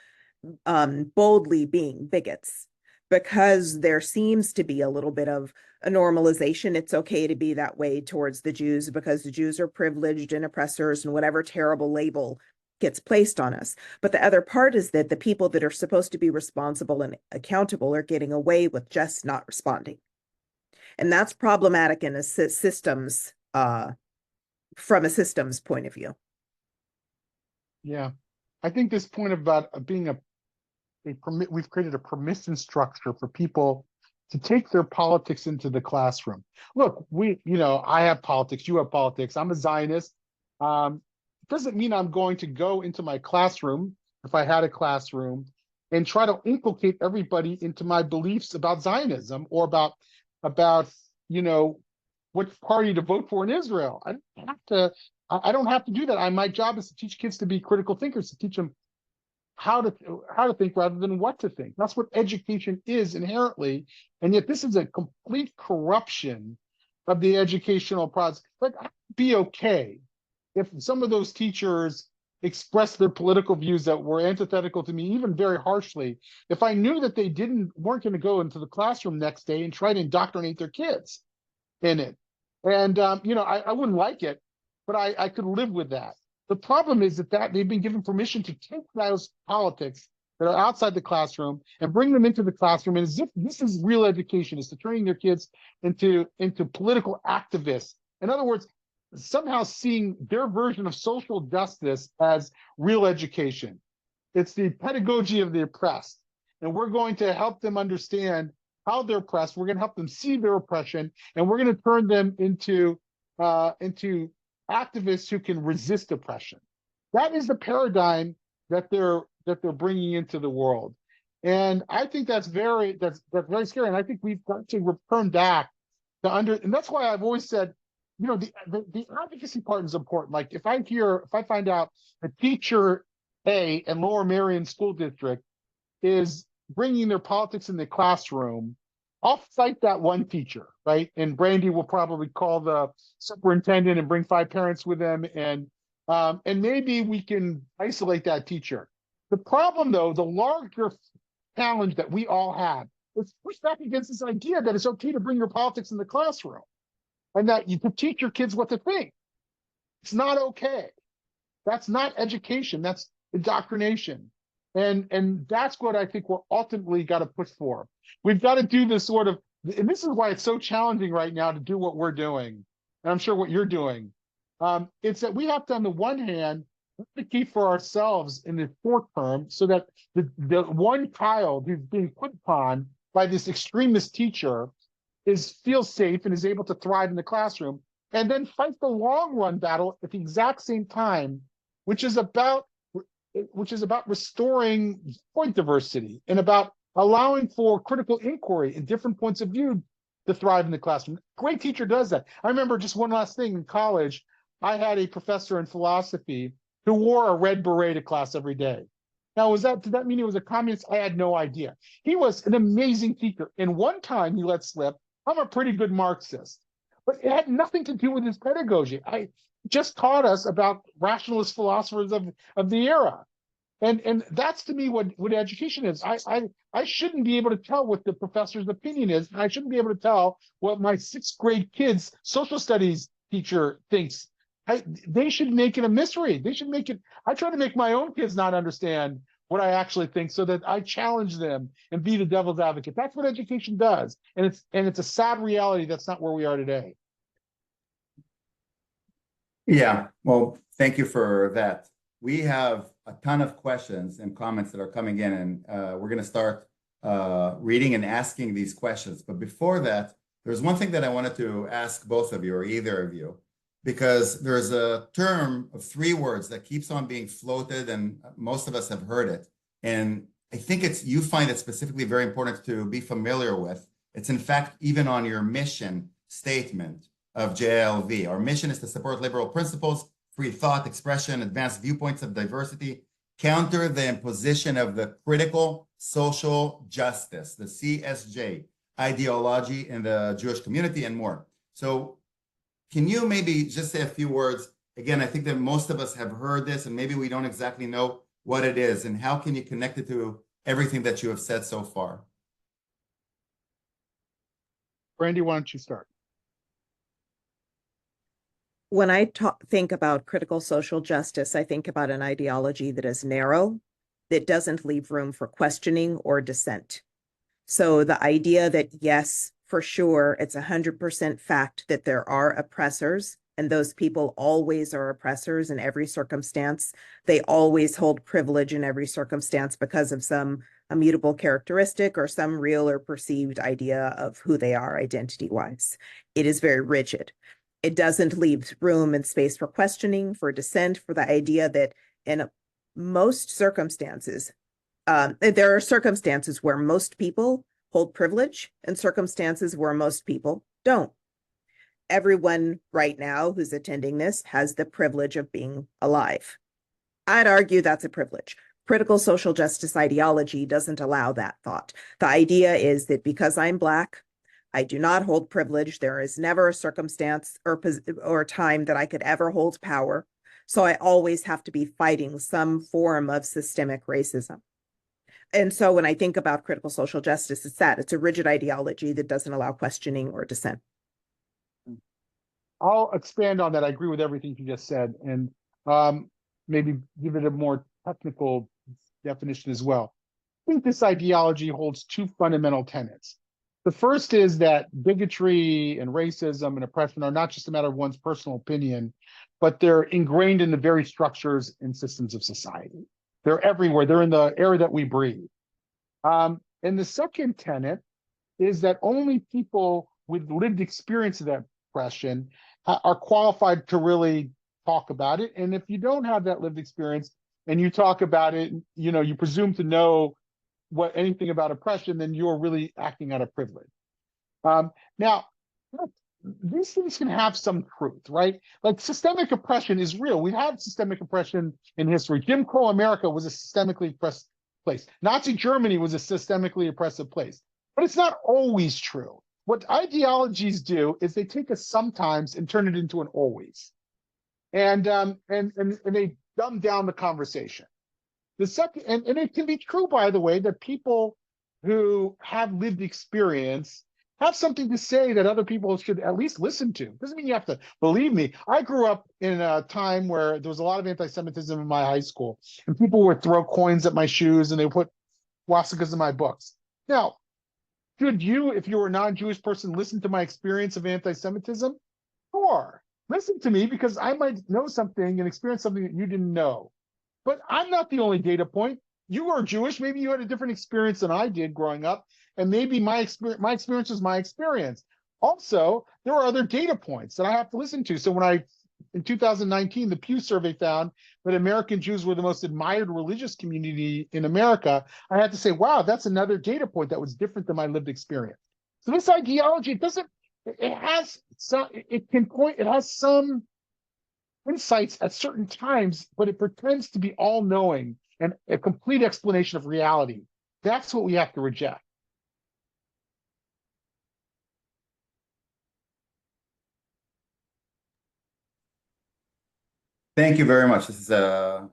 Speaker 4: boldly being bigots, because there seems to be a little bit of a normalization. It's okay to be that way towards the Jews because the Jews are privileged and oppressors and whatever terrible label gets placed on us. But the other part is that the people that are supposed to be responsible and accountable are getting away with just not responding. And that's problematic in a systems, from a systems point of view.
Speaker 3: Yeah, I think this point about being we've created a permission structure for people to take their politics into the classroom. Look, I have politics, you have politics. I'm a Zionist. Doesn't mean I'm going to go into my classroom, if I had a classroom, and try to inculcate everybody into my beliefs about Zionism or about what party to vote for in Israel. I don't have to do that. My job is to teach kids to be critical thinkers, to teach them how to think rather than what to think. That's what education is inherently, and yet this is a complete corruption of the educational process. Like, I'd be okay if some of those teachers expressed their political views that were antithetical to me, even very harshly, if I knew that they weren't going to go into the classroom next day and try to indoctrinate their kids in it. And I wouldn't like it, but I could live with that. The problem is that they've been given permission to take those politics that are outside the classroom and bring them into the classroom. And as if this is real education, is to turning their kids into political activists. In other words, somehow seeing their version of social justice as real education. It's the pedagogy of the oppressed. And we're going to help them understand how they're oppressed. We're going to help them see their oppression, and we're going to turn them into activists who can resist oppression. That is the paradigm that they're bringing into the world, and I think that's very scary. And I think we've got to return back to and that's why I've always said, the advocacy part is important. Like, if I find out a teacher A in Lower Merion School District is bringing their politics in the classroom, I'll fight that one teacher, right? And Brandy will probably call the superintendent and bring 5 parents with them, and maybe we can isolate that teacher. The problem, though, the larger challenge that we all have is push back against this idea that it's okay to bring your politics in the classroom and that you can teach your kids what to think. It's not okay. That's not education. That's indoctrination. And that's what I think we're ultimately got to push for. We've got to do this sort of, and this is why it's so challenging right now to do what we're doing, and I'm sure what you're doing. It's that we have to, on the one hand, advocate for ourselves in the short term, so that the one child who's being put upon by this extremist teacher feels safe and is able to thrive in the classroom, and then fight the long run battle at the exact same time, which is about restoring point diversity and about allowing for critical inquiry and different points of view to thrive in the classroom. Great teacher does that. I remember, just one last thing, in college, I had a professor in philosophy who wore a red beret to class every day. Now, did that mean he was a communist? I had no idea. He was an amazing teacher. And one time he let slip, I'm a pretty good Marxist. But it had nothing to do with his pedagogy. I just taught us about rationalist philosophers of the era. And that's, to me, what education is. I shouldn't be able to tell what the professor's opinion is. I shouldn't be able to tell what my 6th grade kid's social studies teacher thinks. They should make it a mystery. They should make it. I try to make my own kids not understand what I actually think, so that I challenge them and be the devil's advocate. That's what education does. And it's a sad reality that's not where we are today.
Speaker 1: Yeah, well, thank you for that. We have a ton of questions and comments that are coming in, and we're going to start reading and asking these questions. But before that, there's one thing that I wanted to ask both of you, or either of you, because there's a term of 3 words that keeps on being floated, and most of us have heard it. And I think you find it specifically very important to be familiar with. It's, in fact, even on your mission statement of JILV. Our mission is to support liberal principles, free thought, expression, advance viewpoints of diversity, counter the imposition of the critical social justice, the CSJ ideology in the Jewish community, and more. So can you maybe just say a few words? Again, I think that most of us have heard this, and maybe we don't exactly know what it is, and how can you connect it to everything that you have said so far?
Speaker 3: Brandy, why don't you start?
Speaker 4: When I think about critical social justice, I think about an ideology that is narrow, that doesn't leave room for questioning or dissent. So the idea that, yes, for sure, it's 100% fact that there are oppressors, and those people always are oppressors in every circumstance. They always hold privilege in every circumstance because of some immutable characteristic or some real or perceived idea of who they are identity-wise. It is very rigid. It doesn't leave room and space for questioning, for dissent, for the idea that in most circumstances, there are circumstances where most people hold privilege and circumstances where most people don't. Everyone right now who's attending this has the privilege of being alive. I'd argue that's a privilege. Critical social justice ideology doesn't allow that thought. The idea is that because I'm Black, I do not hold privilege. There is never a circumstance or time that I could ever hold power. So I always have to be fighting some form of systemic racism. And so when I think about critical social justice, it's that it's a rigid ideology that doesn't allow questioning or dissent.
Speaker 3: I'll expand on that. I agree with everything you just said, and maybe give it a more technical definition as well. I think this ideology holds two fundamental tenets. The first is that bigotry and racism and oppression are not just a matter of one's personal opinion, but they're ingrained in the very structures and systems of society. They're everywhere. They're in the air that we breathe. And the second tenet is that only people with lived experience of that oppression are qualified to really talk about it. And if you don't have that lived experience and you talk about it, you know, you presume to know anything about oppression, then you're really acting out of privilege. Now, these things can have some truth, right? Like systemic oppression is real. We've had systemic oppression in history. Jim Crow America was a systemically oppressed place. Nazi Germany was a systemically oppressive place. But it's not always true. What ideologies do is they take a sometimes and turn it into an always. And they dumb down the conversation. The second, and it can be true, by the way, that people who have lived experience have something to say that other people should at least listen to. Doesn't mean you have to believe me. I grew up in a time where there was a lot of anti-Semitism in my high school, and people would throw coins at my shoes and they would put swastikas in my books. Now, should you, if you were a non-Jewish person, listen to my experience of anti-Semitism? Sure, listen to me, because I might know something and experience something that you didn't know. But I'm not the only data point. You are Jewish. Maybe you had a different experience than I did growing up. And maybe my experience is my experience. Also, there are other data points that I have to listen to. So when in 2019, the Pew survey found that American Jews were the most admired religious community in America, I had to say, wow, that's another data point that was different than my lived experience. So this ideology, it has some insights at certain times, but it pretends to be all-knowing and a complete explanation of reality. That's what we have to reject.
Speaker 1: Thank you very much. This is I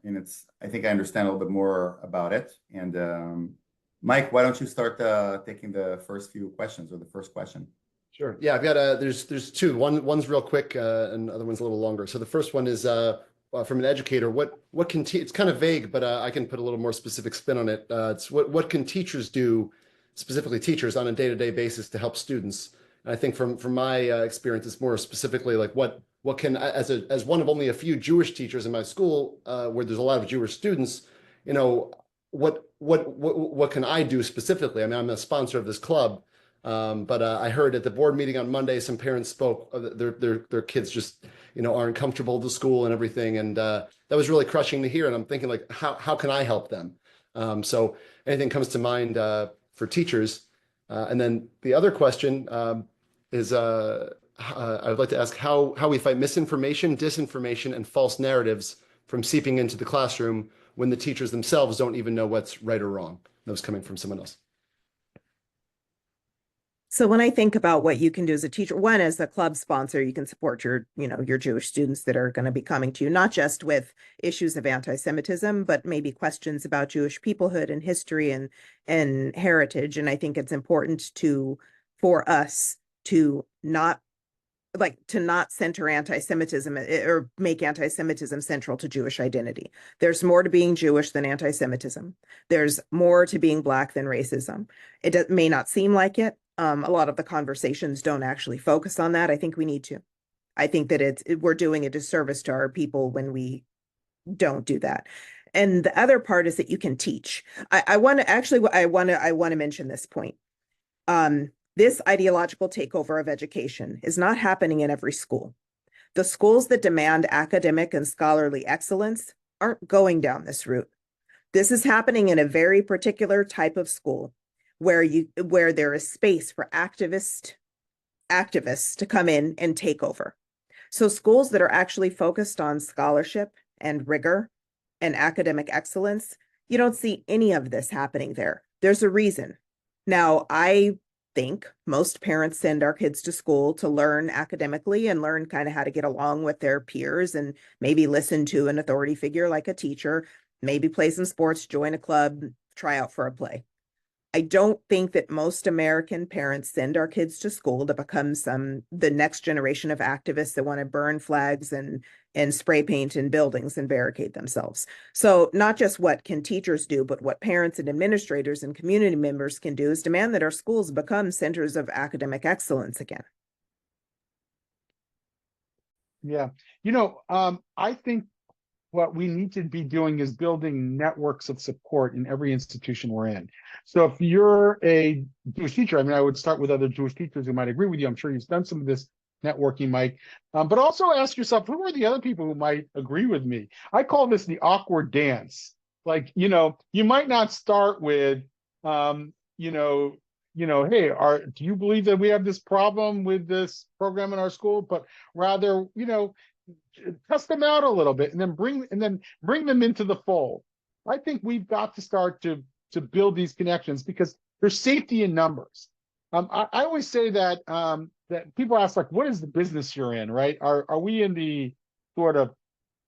Speaker 1: think I understand a little bit more about it. And Mike, why don't you start taking the first few questions, or the first question?
Speaker 2: Sure. Yeah, I've got there's two. One's real quick, and the other one's a little longer. So the first one is from an educator. What can it's kind of vague, but I can put a little more specific spin on it. It's what can teachers do, specifically teachers, on a day-to-day basis to help students? And I think from my experience, it's more specifically like what can, as one of only a few Jewish teachers in my school, where there's a lot of Jewish students, you know, what can I do specifically? I mean, I'm a sponsor of this club. But I heard at the board meeting on Monday, some parents spoke, their kids just, you know, aren't comfortable to school and everything. And that was really crushing to hear. And I'm thinking, like, how can I help them? So anything comes to mind for teachers. And then the other question is I would like to ask how we fight misinformation, disinformation, and false narratives from seeping into the classroom when the teachers themselves don't even know what's right or wrong. That was coming from someone else.
Speaker 4: So when I think about what you can do as a teacher, one, as a club sponsor, you can support your Jewish students that are going to be coming to you, not just with issues of anti-Semitism, but maybe questions about Jewish peoplehood and history and heritage. And I think it's important for us to not center anti-Semitism or make anti-Semitism central to Jewish identity. There's more to being Jewish than anti-Semitism. There's more to being Black than racism. It may not seem like it. A lot of the conversations don't actually focus on that. I think we need to. I think that we're doing a disservice to our people when we don't do that. And the other part is that you can teach. I want to mention this point. This ideological takeover of education is not happening in every school. The schools that demand academic and scholarly excellence aren't going down this route. This is happening in a very particular type of school where there is space for activists to come in and take over. So schools that are actually focused on scholarship and rigor and academic excellence You don't see any of this happening there. There's a reason. Now, I think most parents send our kids to school to learn academically and learn kind of how to get along with their peers and maybe listen to an authority figure like a teacher, maybe play some sports, join a club, try out for a play. I don't think that most American parents send our kids to school to become the next generation of activists that want to burn flags and spray paint in buildings and barricade themselves. So not just what can teachers do, but what parents and administrators and community members can do is demand that our schools become centers of academic excellence again.
Speaker 3: Yeah. I think what we need to be doing is building networks of support in every institution we're in. So if you're a Jewish teacher, I would start with other Jewish teachers who might agree with you. I'm sure you've done some of this networking, Mike. But also ask yourself, who are the other people who might agree with me? I call this the awkward dance. Like, you might not start with, hey, do you believe that we have this problem with this program in our school? But rather, test them out a little bit and then bring them into the fold. I think we've got to start to build these connections because there's safety in numbers. I always say that that people ask, like, what is the business you're in, right? Are we in the sort of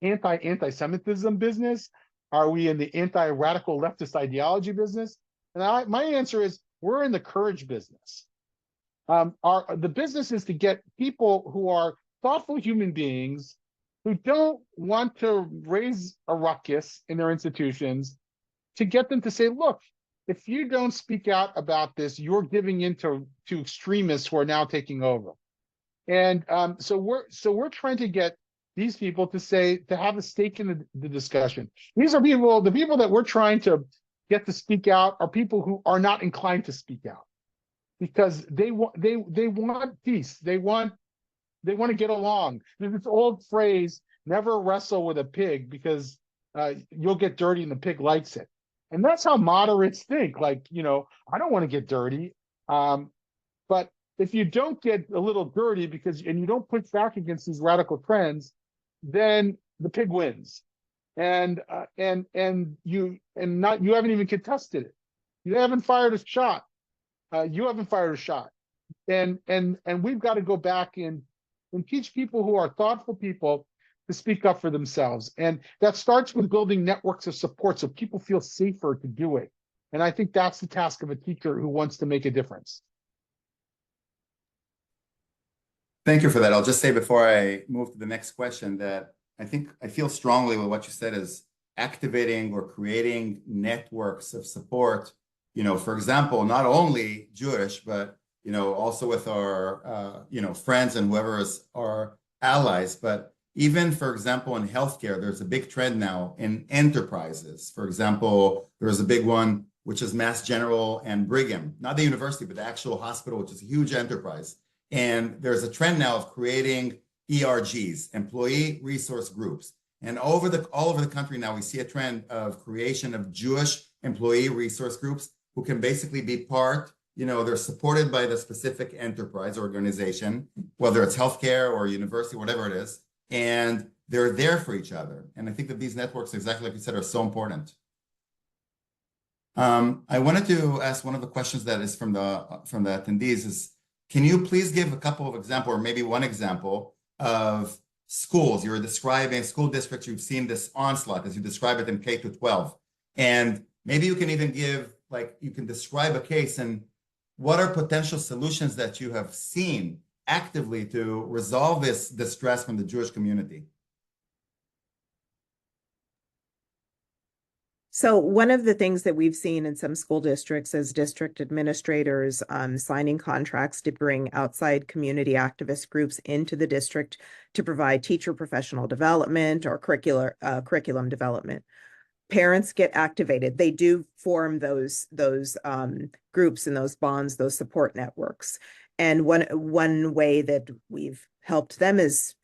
Speaker 3: anti-Semitism business? Are we in the anti-radical leftist ideology business? And my answer is we're in the courage business. The business is to get people who are thoughtful human beings who don't want to raise a ruckus in their institutions, to get them to say, look, if you don't speak out about this, you're giving in to extremists who are now taking over. And so we're trying to get these people to have a stake in the discussion. These are the people that we're trying to get to speak out are people who are not inclined to speak out because they want peace. They want to get along. There's this old phrase, never wrestle with a pig because you'll get dirty and the pig likes it. And that's how moderates think. Like, I don't want to get dirty. But if you don't get a little dirty and you don't push back against these radical trends, then the pig wins. And you haven't even contested it. You haven't fired a shot. You haven't fired a shot. And we've got to go back and teach people who are thoughtful people to speak up for themselves. And that starts with building networks of support so people feel safer to do it. And I think that's the task of a teacher who wants to make a difference.
Speaker 1: Thank you for that. I'll just say before I move to the next question that I feel strongly with what you said is activating or creating networks of support, for example, not only Jewish, but also with our, friends and whoever is our allies. But even, for example, in healthcare, there's a big trend now in enterprises. For example, there's a big one, which is Mass General and Brigham, not the university, but the actual hospital, which is a huge enterprise. And there's a trend now of creating ERGs, employee resource groups. And all over the country now, we see a trend of creation of Jewish employee resource groups who can basically be part, they're supported by the specific enterprise organization, whether it's healthcare or university, whatever it is, and they're there for each other. And I think that these networks, exactly like you said, are so important. I wanted to ask one of the questions that is from the attendees is, can you please give a couple of examples, or maybe one example of schools you're describing, school districts, you've seen this onslaught as you describe it in K to 12. And maybe you can even you can describe a case and what are potential solutions that you have seen actively to resolve this distress from the Jewish community?
Speaker 4: So one of the things that we've seen in some school districts is district administrators signing contracts to bring outside community activist groups into the district to provide teacher professional development or curriculum development. Parents get activated. They do form those groups and those bonds, those support networks. And one way that we've helped them is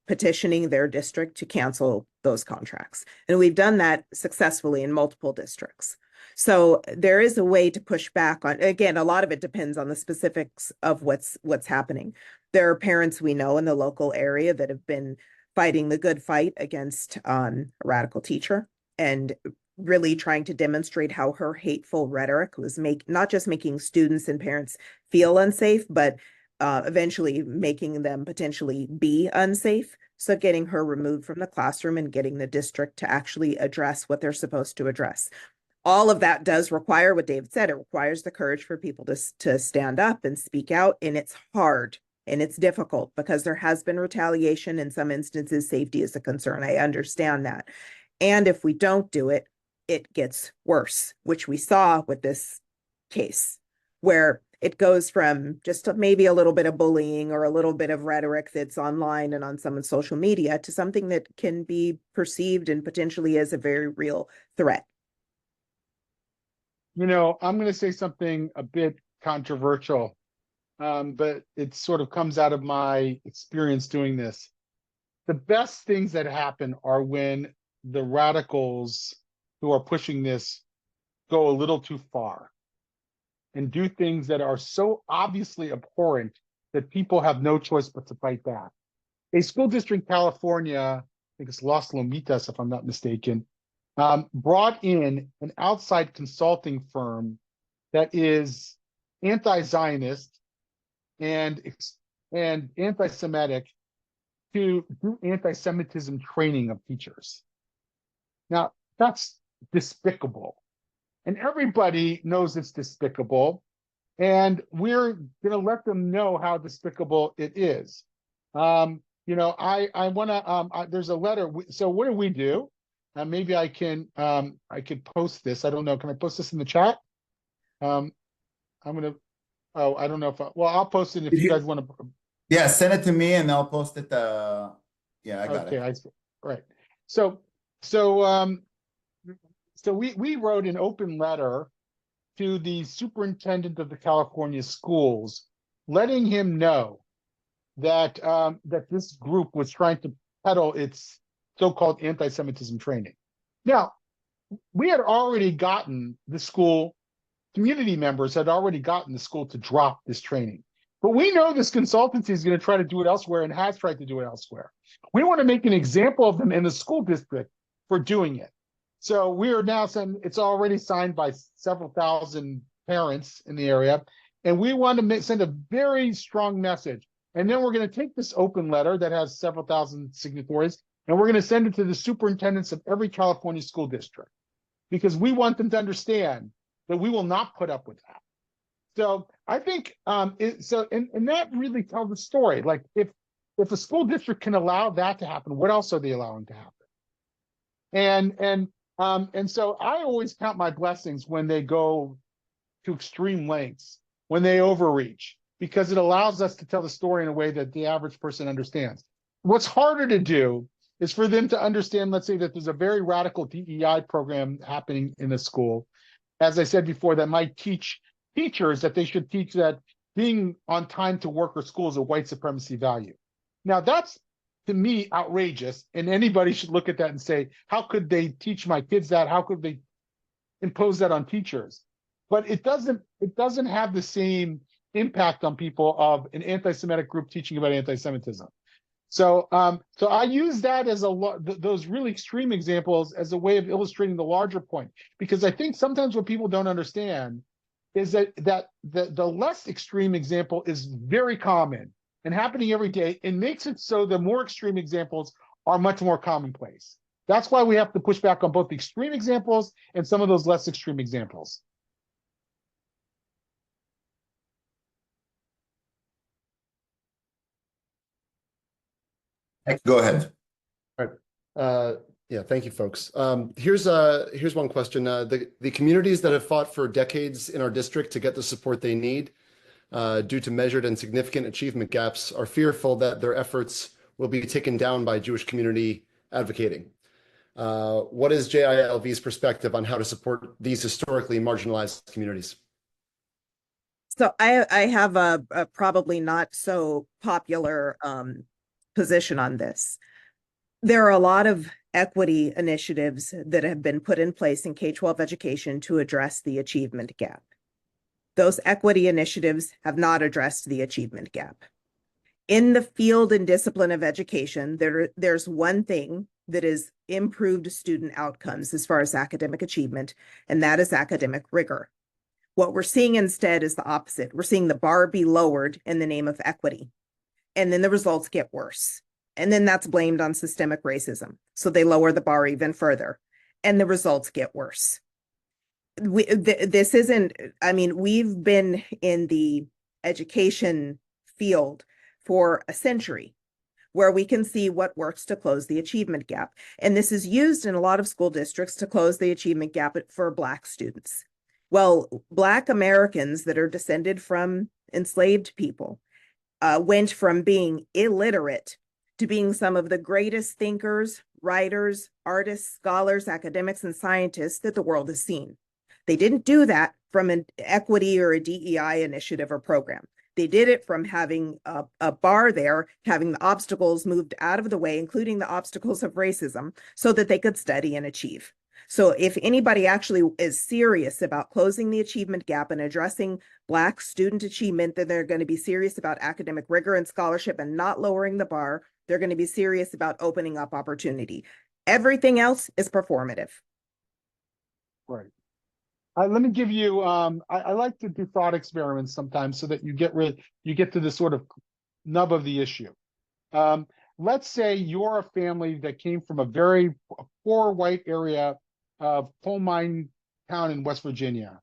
Speaker 4: petitioning their district to cancel those contracts. And we've done that successfully in multiple districts. So there is a way to push back on, again, a lot of it depends on the specifics of what's happening. There are parents we know in the local area that have been fighting the good fight against a radical teacher and really trying to demonstrate how her hateful rhetoric was not just making students and parents feel unsafe, but eventually making them potentially be unsafe. So getting her removed from the classroom and getting the district to actually address what they're supposed to address. All of that does require what David said. It requires the courage for people to stand up and speak out. And it's hard and it's difficult because there has been retaliation. In some instances, safety is a concern. I understand that. And if we don't do it, it gets worse, which we saw with this case, where it goes from just maybe a little bit of bullying or a little bit of rhetoric that's online and on someone's social media to something that can be perceived and potentially as a very real threat.
Speaker 3: You know, I'm going to say something a bit controversial, but it sort of comes out of my experience doing this. The best things that happen are when the radicals who are pushing this go a little too far and do things that are so obviously abhorrent that people have no choice but to fight back. A school district in California, I think it's Los Lomitas, if I'm not mistaken, brought in an outside consulting firm that is anti-Zionist and anti-Semitic to do anti-Semitism training of teachers. Now, that's despicable. And everybody knows it's despicable. And we're going to let them know how despicable it is. You know, I want to, there's a letter. So what do? Maybe I could post this. I don't know. Can I post this in the chat? I'm going to, oh, I don't know if, well, I'll post it if you guys want to.
Speaker 1: Yeah, send it to me and I'll post it. Yeah, I got it.
Speaker 3: Right. So we wrote an open letter to the superintendent of the California schools, letting him know that that this group was trying to peddle its so-called anti-Semitism training. Now, we had already gotten the school, community members had already gotten the school to drop this training. But we know this consultancy is going to try to do it elsewhere and has tried to do it elsewhere. We want to make an example of them in the school district for doing it. So we are now saying it's already signed by several thousand parents in the area. And we want to send a very strong message. And then we're going to take this open letter that has several thousand signatories, and we're going to send it to the superintendents of every California school district, because we want them to understand that we will not put up with that. So I think, and that really tells the story. Like if a school district can allow that to happen, what else are they allowing to happen? And so I always count my blessings when they go to extreme lengths, when they overreach, because it allows us to tell the story in a way that the average person understands. What's harder to do is for them to understand, let's say that there's a very radical DEI program happening in a school, as I said before, that might teach teachers that they should teach that being on time to work or school is a white supremacy value. Now that's, to me, outrageous, and anybody should look at that and say, how could they teach my kids that? How could they impose that on teachers? But it doesn't have the same impact on people of an anti-Semitic group teaching about anti-Semitism. So I use that as those really extreme examples as a way of illustrating the larger point, because I think sometimes what people don't understand is that the less extreme example is very common and happening every day, and makes it so the more extreme examples are much more commonplace. That's why we have to push back on both the extreme examples and some of those less extreme examples.
Speaker 1: Go ahead.
Speaker 2: All right. Yeah, thank you, folks. Here's one question. The communities that have fought for decades in our district to get the support they need due to measured and significant achievement gaps are fearful that their efforts will be taken down by Jewish community advocating. What is JILV's perspective on how to support these historically marginalized communities?
Speaker 4: So I have a probably not so popular position on this. There are a lot of equity initiatives that have been put in place in K-12 education to address the achievement gap. Those equity initiatives have not addressed the achievement gap. In the field and discipline of education, there's one thing that is improved student outcomes as far as academic achievement, and that is academic rigor. What we're seeing instead is the opposite. We're seeing the bar be lowered in the name of equity, and then the results get worse. And then that's blamed on systemic racism. So they lower the bar even further, and the results get worse. This isn't, I mean, we've been in the education field for a century, where we can see what works to close the achievement gap. And this is used in a lot of school districts to close the achievement gap for Black students. Well, Black Americans that are descended from enslaved people went from being illiterate to being some of the greatest thinkers, writers, artists, scholars, academics, and scientists that the world has seen. They didn't do that from an equity or a DEI initiative or program. They did it from having a bar there, having the obstacles moved out of the way, including the obstacles of racism, so that they could study and achieve. So if anybody actually is serious about closing the achievement gap and addressing Black student achievement, then they're going to be serious about academic rigor and scholarship and not lowering the bar. They're going to be serious about opening up opportunity. Everything else is performative.
Speaker 3: Right. Let me give you, I like to do thought experiments sometimes so that you get to the sort of nub of the issue. Let's say you're a family that came from a very poor white area of coal mine town in West Virginia.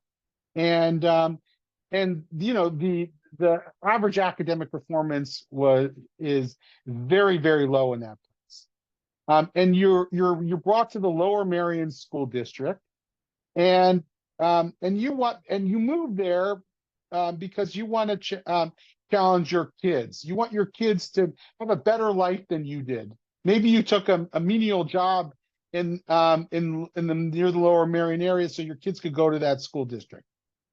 Speaker 3: And you know, the average academic performance is very, very low in that place. And you're brought to the Lower Merion School District, and you move there because you want to challenge your kids. You want your kids to have a better life than you did. Maybe you took a menial job in the near the Lower Merion area so your kids could go to that school district.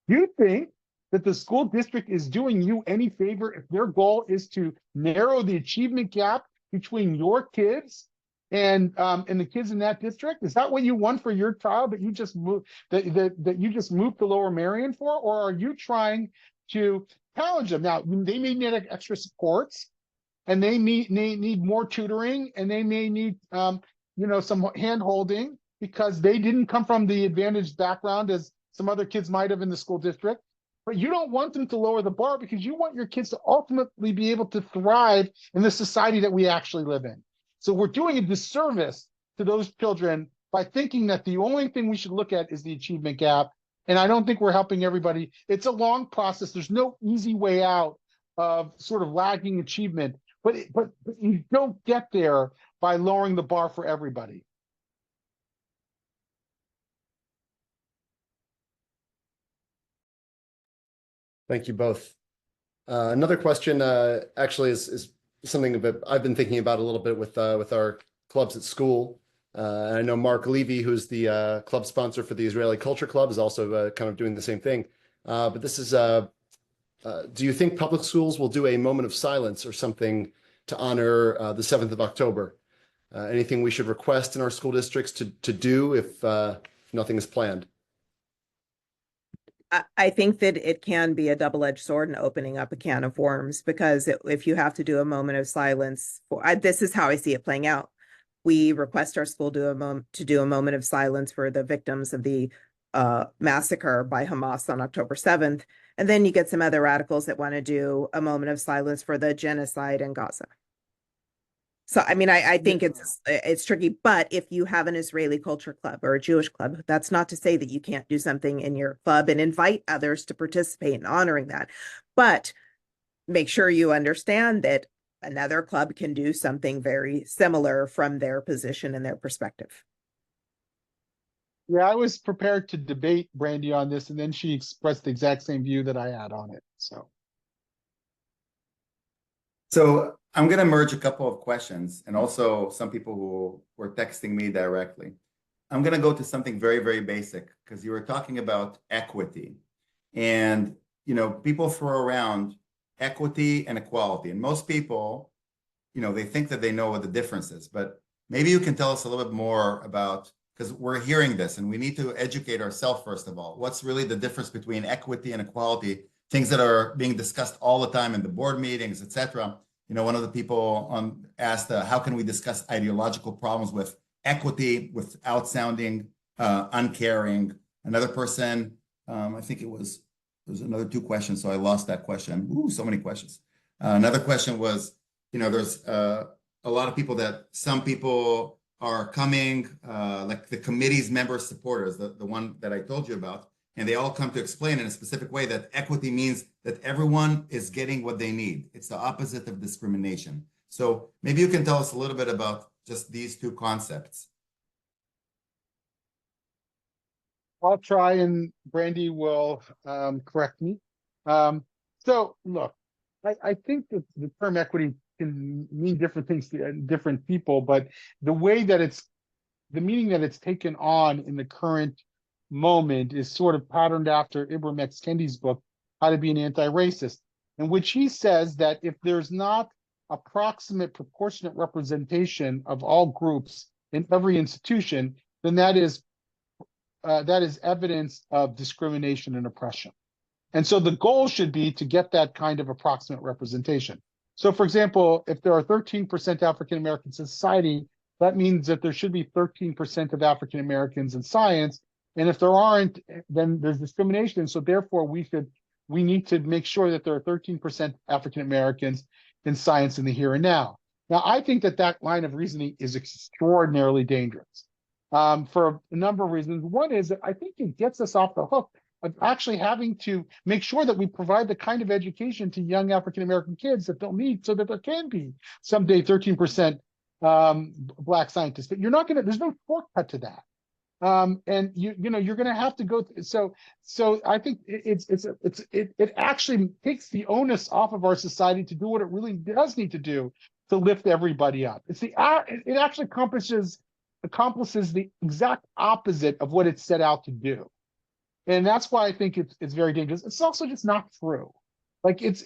Speaker 3: You think that the school district is doing you any favor if their goal is to narrow the achievement gap between your kids and the kids in that district? Is that what you want for your child, that you just moved that you just moved to Lower Merion for? Or are you trying to challenge them? Now, they may need extra supports, and they need more tutoring, and they may need you know, some hand holding because they didn't come from the advantaged background as some other kids might have in the school district. But you don't want them to lower the bar because you want your kids to ultimately be able to thrive in the society that we actually live in. So we're doing a disservice to those children by thinking that the only thing we should look at is the achievement gap. And I don't think we're helping everybody. It's a long process. There's no easy way out of sort of lagging achievement, but you don't get there by lowering the bar for everybody.
Speaker 2: Thank you both. Another question actually is something that I've been thinking about a little bit with our clubs at school. I know Mark Levy, who's the club sponsor for the Israeli Culture Club, is also kind of doing the same thing. But this is, do you think public schools will do a moment of silence or something to honor the 7th of October? Anything we should request in our school districts to do if nothing is planned?
Speaker 4: I think that it can be a double-edged sword in opening up a can of worms, because if you have to do a moment of silence, this is how I see it playing out. We request our school to do a moment of silence for the victims of the massacre by Hamas on October 7th. And then you get some other radicals that want to do a moment of silence for the genocide in Gaza. So, I mean, I think it's tricky, but if you have an Israeli culture club or a Jewish club, that's not to say that you can't do something in your club and invite others to participate in honoring that. But make sure you understand that another club can do something very similar from their position and their perspective.
Speaker 3: Yeah, I was prepared to debate Brandy on this, and then she expressed the exact same view that I had on it.
Speaker 1: So I'm going to merge a couple of questions and also some people who were texting me directly. I'm going to go to something very, very basic, because you were talking about equity, and, you know, people throw around equity and equality, and most people, you know, they think that they know what the difference is, but maybe you can tell us a little bit more about, because we're hearing this and we need to educate ourselves first of all. What's really the difference between equity and equality, things that are being discussed all the time in the board meetings, etc. one of the people asked, how can we discuss ideological problems with equity without sounding uncaring? Another person, I think there's another 2 questions, so I lost that question. Ooh, so many questions. Another question was, there's a lot of people that some people are coming, like the committee's member supporters, the one that I told you about, and they all come to explain in a specific way that equity means that everyone is getting what they need. It's the opposite of discrimination. So maybe you can tell us a little bit about just these 2 concepts.
Speaker 3: I'll try, and Brandy will correct me. So look, I think that the term equity can mean different things to different people, but the way that the meaning that it's taken on in the current moment is sort of patterned after Ibram X. Kendi's book, How to Be an Anti-Racist, in which he says that if there's not approximate proportionate representation of all groups in every institution, then that is evidence of discrimination and oppression. And so the goal should be to get that kind of approximate representation. So for example, if there are 13% African Americans in society, that means that there should be 13% of African Americans in science. And if there aren't, then there's discrimination. So therefore we need to make sure that there are 13% African Americans in science in the here and now. Now, I think that line of reasoning is extraordinarily dangerous for a number of reasons. One is that I think it gets us off the hook of actually having to make sure that we provide the kind of education to young African-American kids that they'll need so that there can be someday 13% Black scientists. But you're not going to, there's no shortcut to that. And you're going to have to go through. So I think it actually takes the onus off of our society to do what it really does need to do to lift everybody up. It actually accomplishes the exact opposite of what it's set out to do. And that's why I think it's very dangerous. It's also just not true. Like it's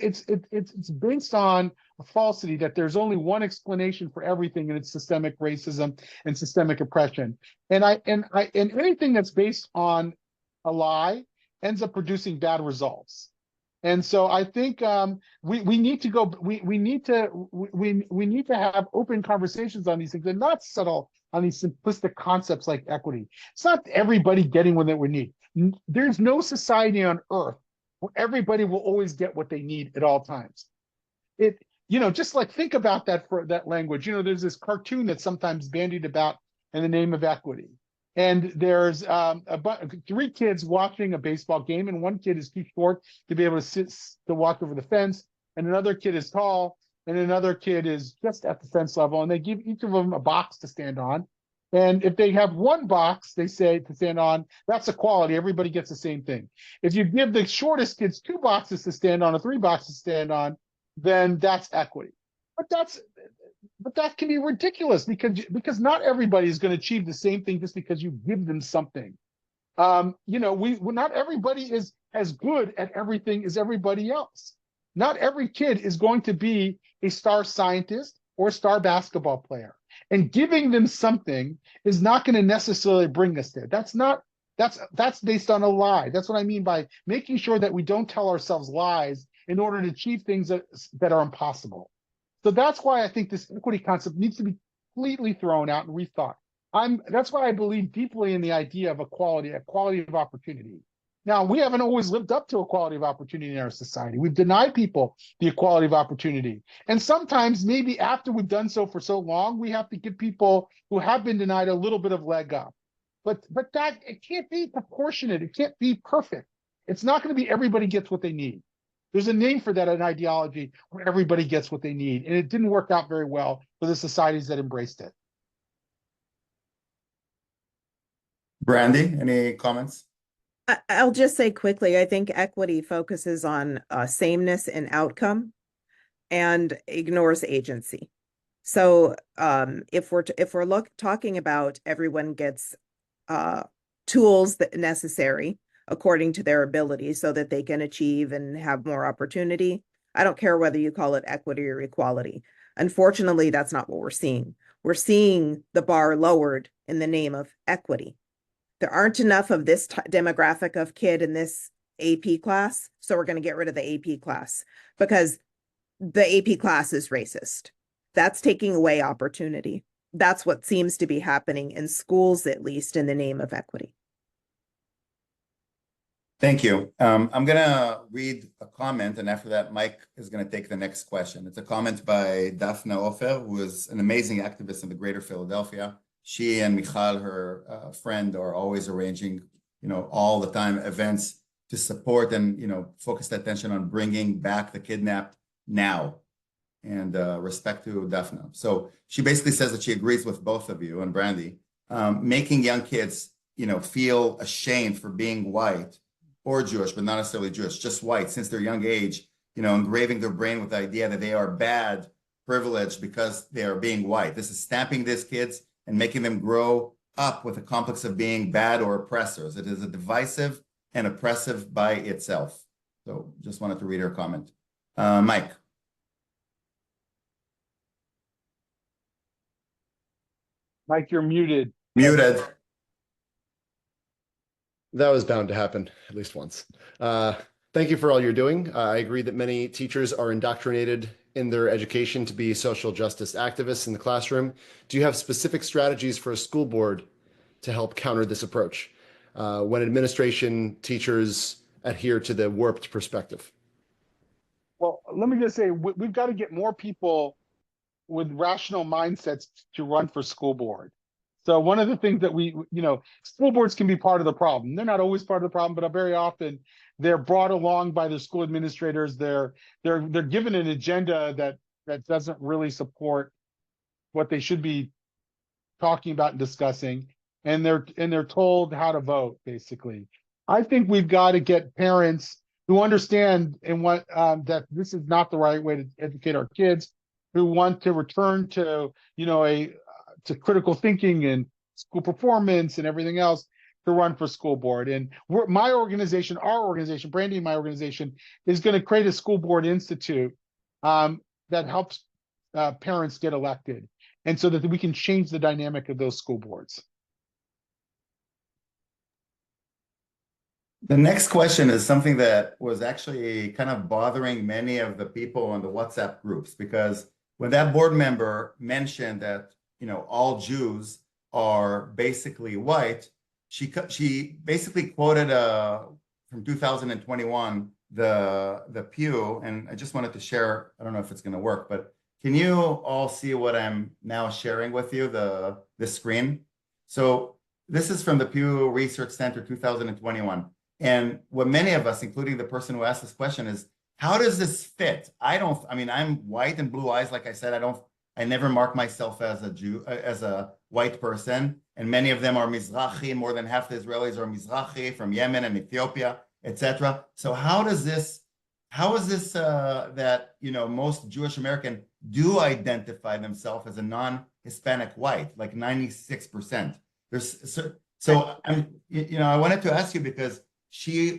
Speaker 3: based on a falsity that there's only one explanation for everything, and it's systemic racism and systemic oppression. And anything that's based on a lie ends up producing bad results. And so I think we need to have open conversations on these things and not settle on these simplistic concepts like equity. It's not everybody getting what they would need. There's no society on earth where everybody will always get what they need at all times. Just like think about that for that language. There's this cartoon that's sometimes bandied about in the name of equity. And there's 3 kids watching a baseball game, and one kid is too short to be able to walk over the fence, and another kid is tall, and another kid is just at the fence level, and they give each of them a box to stand on. And if they have one box, they say to stand on, that's equality. Everybody gets the same thing. If you give the shortest kids 2 boxes to stand on or 3 boxes to stand on, then that's equity. But that can be ridiculous because not everybody is going to achieve the same thing just because you give them something. Not everybody is as good at everything as everybody else. Not every kid is going to be a star scientist or a star basketball player. And giving them something is not going to necessarily bring us there. That's based on a lie. That's what I mean by making sure that we don't tell ourselves lies in order to achieve things that are impossible. So that's why I think this equity concept needs to be completely thrown out and rethought. That's why I believe deeply in the idea of equality of opportunity. Now, we haven't always lived up to equality of opportunity in our society. We've denied people the equality of opportunity. And sometimes, maybe after we've done so for so long, we have to give people who have been denied a little bit of leg up. But that it can't be proportionate. It can't be perfect. It's not going to be everybody gets what they need. There's a name for that in ideology where everybody gets what they need. And it didn't work out very well for the societies that embraced it.
Speaker 1: Brandy, any comments?
Speaker 4: I'll just say quickly, I think equity focuses on sameness in outcome and ignores agency. So if we're talking about everyone gets tools that necessary according to their ability so that they can achieve and have more opportunity, I don't care whether you call it equity or equality. Unfortunately, that's not what we're seeing. We're seeing the bar lowered in the name of equity. There aren't enough of this demographic of kid in this AP class, so we're going to get rid of the AP class because the AP class is racist. That's taking away opportunity. That's what seems to be happening in schools, at least in the name of equity.
Speaker 1: Thank you. I'm going to read a comment, and after that, Mike is going to take the next question. It's a comment by Daphne Ofer, who is an amazing activist in the greater Philadelphia. She and Michal, her friend, are always arranging, all the time events to support and, focus the attention on bringing back the kidnapped now. And respect to Daphne. So she basically says that she agrees with both of you and Brandy, making young kids, feel ashamed for being white or Jewish, but not necessarily Jewish, just white since their young age, engraving their brain with the idea that they are bad, privileged because they are being white. This is stamping these kids and making them grow up with a complex of being bad or oppressors. It is a divisive and oppressive by itself. So just wanted to read her comment. Mike.
Speaker 3: Mike, you're muted.
Speaker 1: Muted.
Speaker 2: That was bound to happen at least once. Thank you for all you're doing. I agree that many teachers are indoctrinated in their education to be social justice activists in the classroom. Do you have specific strategies for a school board to help counter this approach when administration teachers adhere to the warped perspective?
Speaker 3: Well, let me just say, we've got to get more people with rational mindsets to run for school board. So one of the things that school boards can be part of the problem. They're not always part of the problem, but very often they're brought along by their school administrators. They're given an agenda that doesn't really support what they should be talking about and discussing, and they're told how to vote, basically. I think we've got to get parents who understand and want that this is not the right way to educate our kids, who want to return to to critical thinking and school performance and everything else, to run for school board. And our organization, Brandy and my organization, is going to create a school board institute that helps parents get elected, and so that we can change the dynamic of those school boards.
Speaker 1: The next question is something that was actually kind of bothering many of the people on the WhatsApp groups, because when that board member mentioned that all Jews are basically white, she basically quoted from 2021 the Pew, and I just wanted to share. I don't know if it's going to work, but can you all see what I'm now sharing with you, the screen? So this is from the Pew Research Center 2021, and what many of us, including the person who asked this question, is how does this fit? I'm white and blue eyes, like I said. I never mark myself as a Jew, as a white person, and many of them are Mizrahi. More than half the Israelis are Mizrahi from Yemen and Ethiopia, etc. So how is this that most Jewish American do identify themselves as a non-Hispanic white, like 96%? I wanted to ask you, because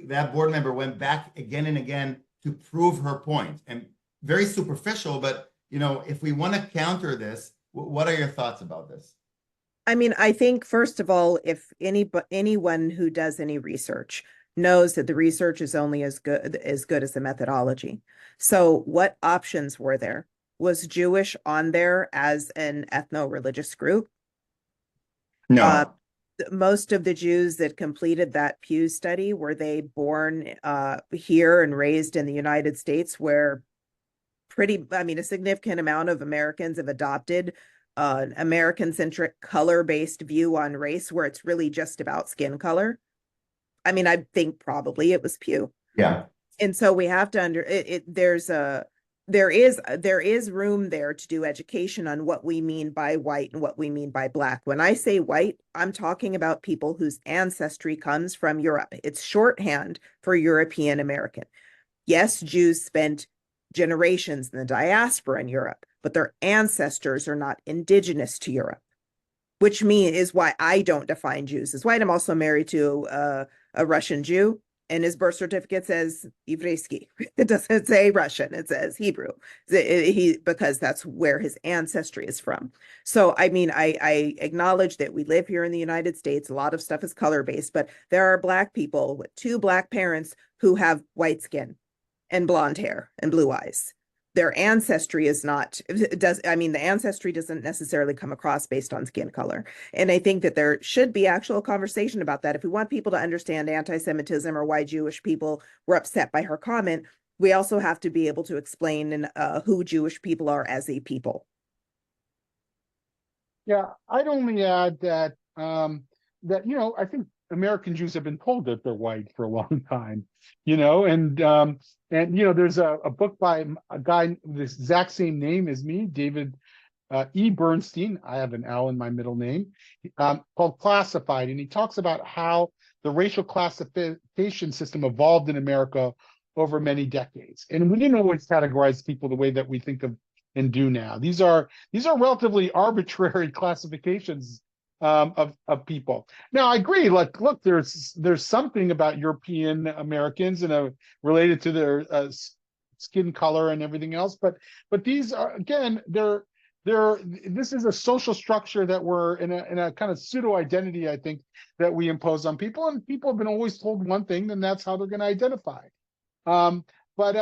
Speaker 1: that board member went back again and again to prove her point, and very superficial, but if we want to counter this, what are your thoughts about this?
Speaker 4: I think, first of all, if anyone who does any research knows that the research is only as good as the methodology. So what options were there? Was Jewish on there as an ethno-religious group?
Speaker 1: No.
Speaker 4: Most of the Jews that completed that Pew study, were they born here and raised in the United States, where a significant amount of Americans have adopted an American-centric color-based view on race, where it's really just about skin color? I think probably it was Pew.
Speaker 1: Yeah.
Speaker 4: And so we have to there is room there to do education on what we mean by white and what we mean by black. When I say white, I'm talking about people whose ancestry comes from Europe. It's shorthand for European American. Yes, Jews spent generations in the diaspora in Europe, but their ancestors are not indigenous to Europe, which is why I don't define Jews as white. I'm also married to a Russian Jew, and his birth certificate says Evreysky. It doesn't say Russian, it says Hebrew, because that's where his ancestry is from. So, I acknowledge that we live here in the United States. A lot of stuff is color-based, but there are Black people with 2 Black parents who have white skin and blonde hair and blue eyes. their ancestry is not, the ancestry doesn't necessarily come across based on skin color. And I think that there should be actual conversation about that. If we want people to understand anti-Semitism or why Jewish people were upset by her comment, we also have to be able to explain who Jewish people are as a people.
Speaker 3: Yeah, I'd only add that I think American Jews have been told that they're white for a long time, and there's a book by a guy with the exact same name as me, David E. Bernstein. I have an L in my middle name, called Classified, and he talks about how the racial classification system evolved in America over many decades, and we didn't always categorize people the way that we think of and do now. These are relatively arbitrary classifications of people. Now, I agree. Like, look, there's something about European Americans and related to their skin color and everything else, but these are, again, this is a social structure that we're in a kind of pseudo identity, I think, that we impose on people, and people have been always told one thing, and that's how they're going to identify. But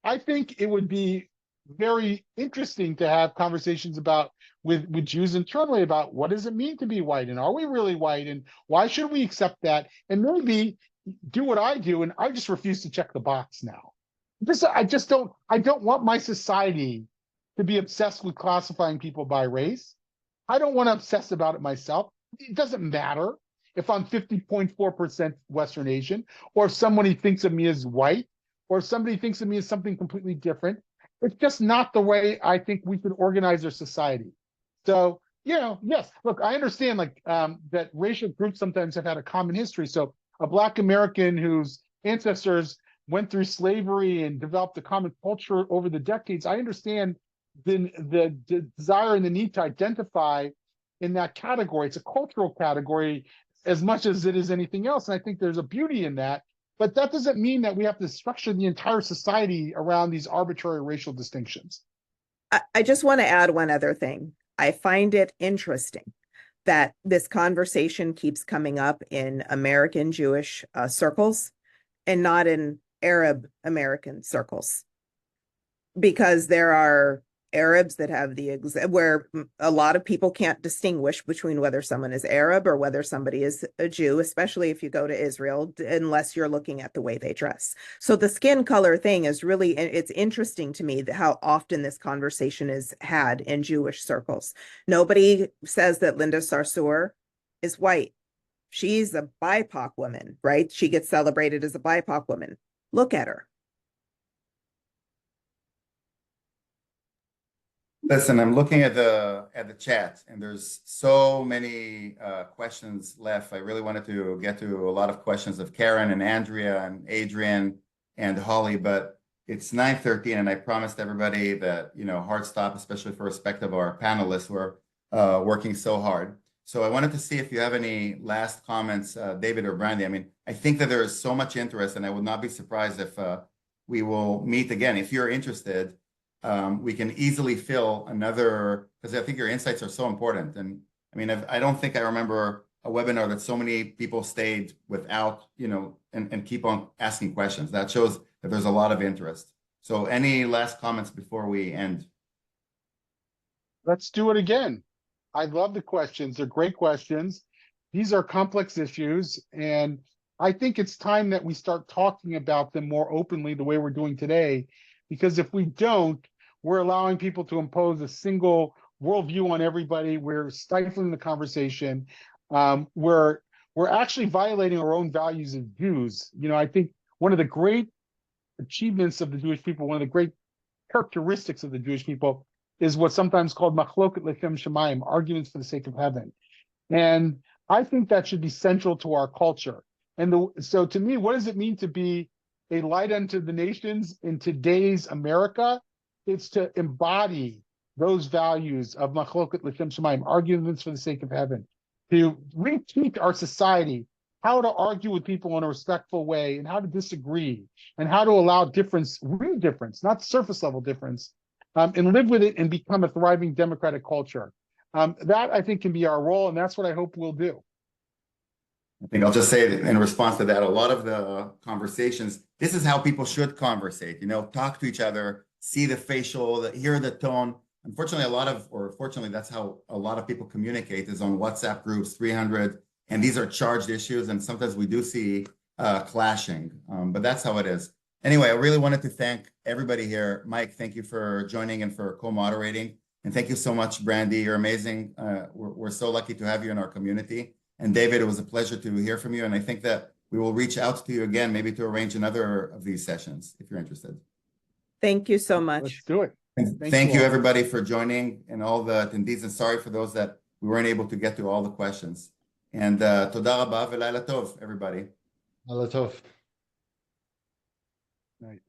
Speaker 3: I think it would be very interesting to have conversations with Jews internally about what does it mean to be white, and are we really white, and why should we accept that, and maybe do what I do, and I just refuse to check the box now. I don't want my society to be obsessed with classifying people by race. I don't want to obsess about it myself. It doesn't matter if I'm 50.4% Western Asian, or if somebody thinks of me as white, or if somebody thinks of me as something completely different. It's just not the way I think we should organize our society. So, yes, look, I understand that racial groups sometimes have had a common history. So a Black American whose ancestors went through slavery and developed a common culture over the decades, I understand the desire and the need to identify in that category. It's a cultural category as much as it is anything else. And I think there's a beauty in that. But that doesn't mean that we have to structure the entire society around these arbitrary racial distinctions.
Speaker 4: I just want to add one other thing. I find it interesting that this conversation keeps coming up in American Jewish circles and not in Arab American circles, because there are Arabs that have where a lot of people can't distinguish between whether someone is Arab or whether somebody is a Jew, especially if you go to Israel, unless you're looking at the way they dress. So the skin color thing is really, it's interesting to me how often this conversation is had in Jewish circles. Nobody says that Linda Sarsour is white. She's a BIPOC woman, right? She gets celebrated as a BIPOC woman. Look at her.
Speaker 1: Listen, I'm looking at the chat, and there's so many questions left. I really wanted to get to a lot of questions of Karen and Andrea and Adrian and Holly, but it's 9:13, and I promised everybody that, hard stop, especially for respect of our panelists who are working so hard. So I wanted to see if you have any last comments, David or Brandy. I mean, I think that there is so much interest, and I would not be surprised if we will meet again. If you're interested, we can easily fill another, because I think your insights are so important. And I mean, I don't think I remember a webinar that so many people stayed without, and keep on asking questions. That shows that there's a lot of interest. So any last comments before we end?
Speaker 3: Let's do it again. I love the questions. They're great questions. These are complex issues, and I think it's time that we start talking about them more openly the way we're doing today, because if we don't, we're allowing people to impose a single worldview on everybody. We're stifling the conversation. We're actually violating our own values as Jews. I think one of the great achievements of the Jewish people, one of the great characteristics of the Jewish people, is what's sometimes called machloket lechem shemayim, arguments for the sake of heaven. And I think that should be central to our culture. And so to me, what does it mean to be a light unto the nations in today's America? It's to embody those values of machloket lechem shemayim, arguments for the sake of heaven, to reteach our society how to argue with people in a respectful way, and how to disagree, and how to allow difference, real difference, not surface level difference, and live with it and become a thriving democratic culture. That, I think, can be our role, and that's what I hope we'll do.
Speaker 1: I think I'll just say in response to that, a lot of the conversations, this is how people should conversate, talk to each other see the facial, hear the tone. Unfortunately, fortunately, that's how a lot of people communicate is on WhatsApp groups, 300, and these are charged issues, and sometimes we do see clashing, but that's how it is. Anyway, I really wanted to thank everybody here. Mike, thank you for joining and for co-moderating. And thank you so much, Brandy. You're amazing. We're so lucky to have you in our community. And David, it was a pleasure to hear from you. And I think that we will reach out to you again, maybe to arrange another of these sessions if you're interested.
Speaker 4: Thank you so much.
Speaker 3: Let's do it.
Speaker 1: And
Speaker 3: Thank
Speaker 1: thank
Speaker 3: you
Speaker 1: you,
Speaker 3: all.
Speaker 1: everybody, for joining and all the attendees. And sorry for those that we weren't able to get to all the questions. And toda rabba ve'layla tov, everybody.
Speaker 2: Laila tov.
Speaker 3: Right.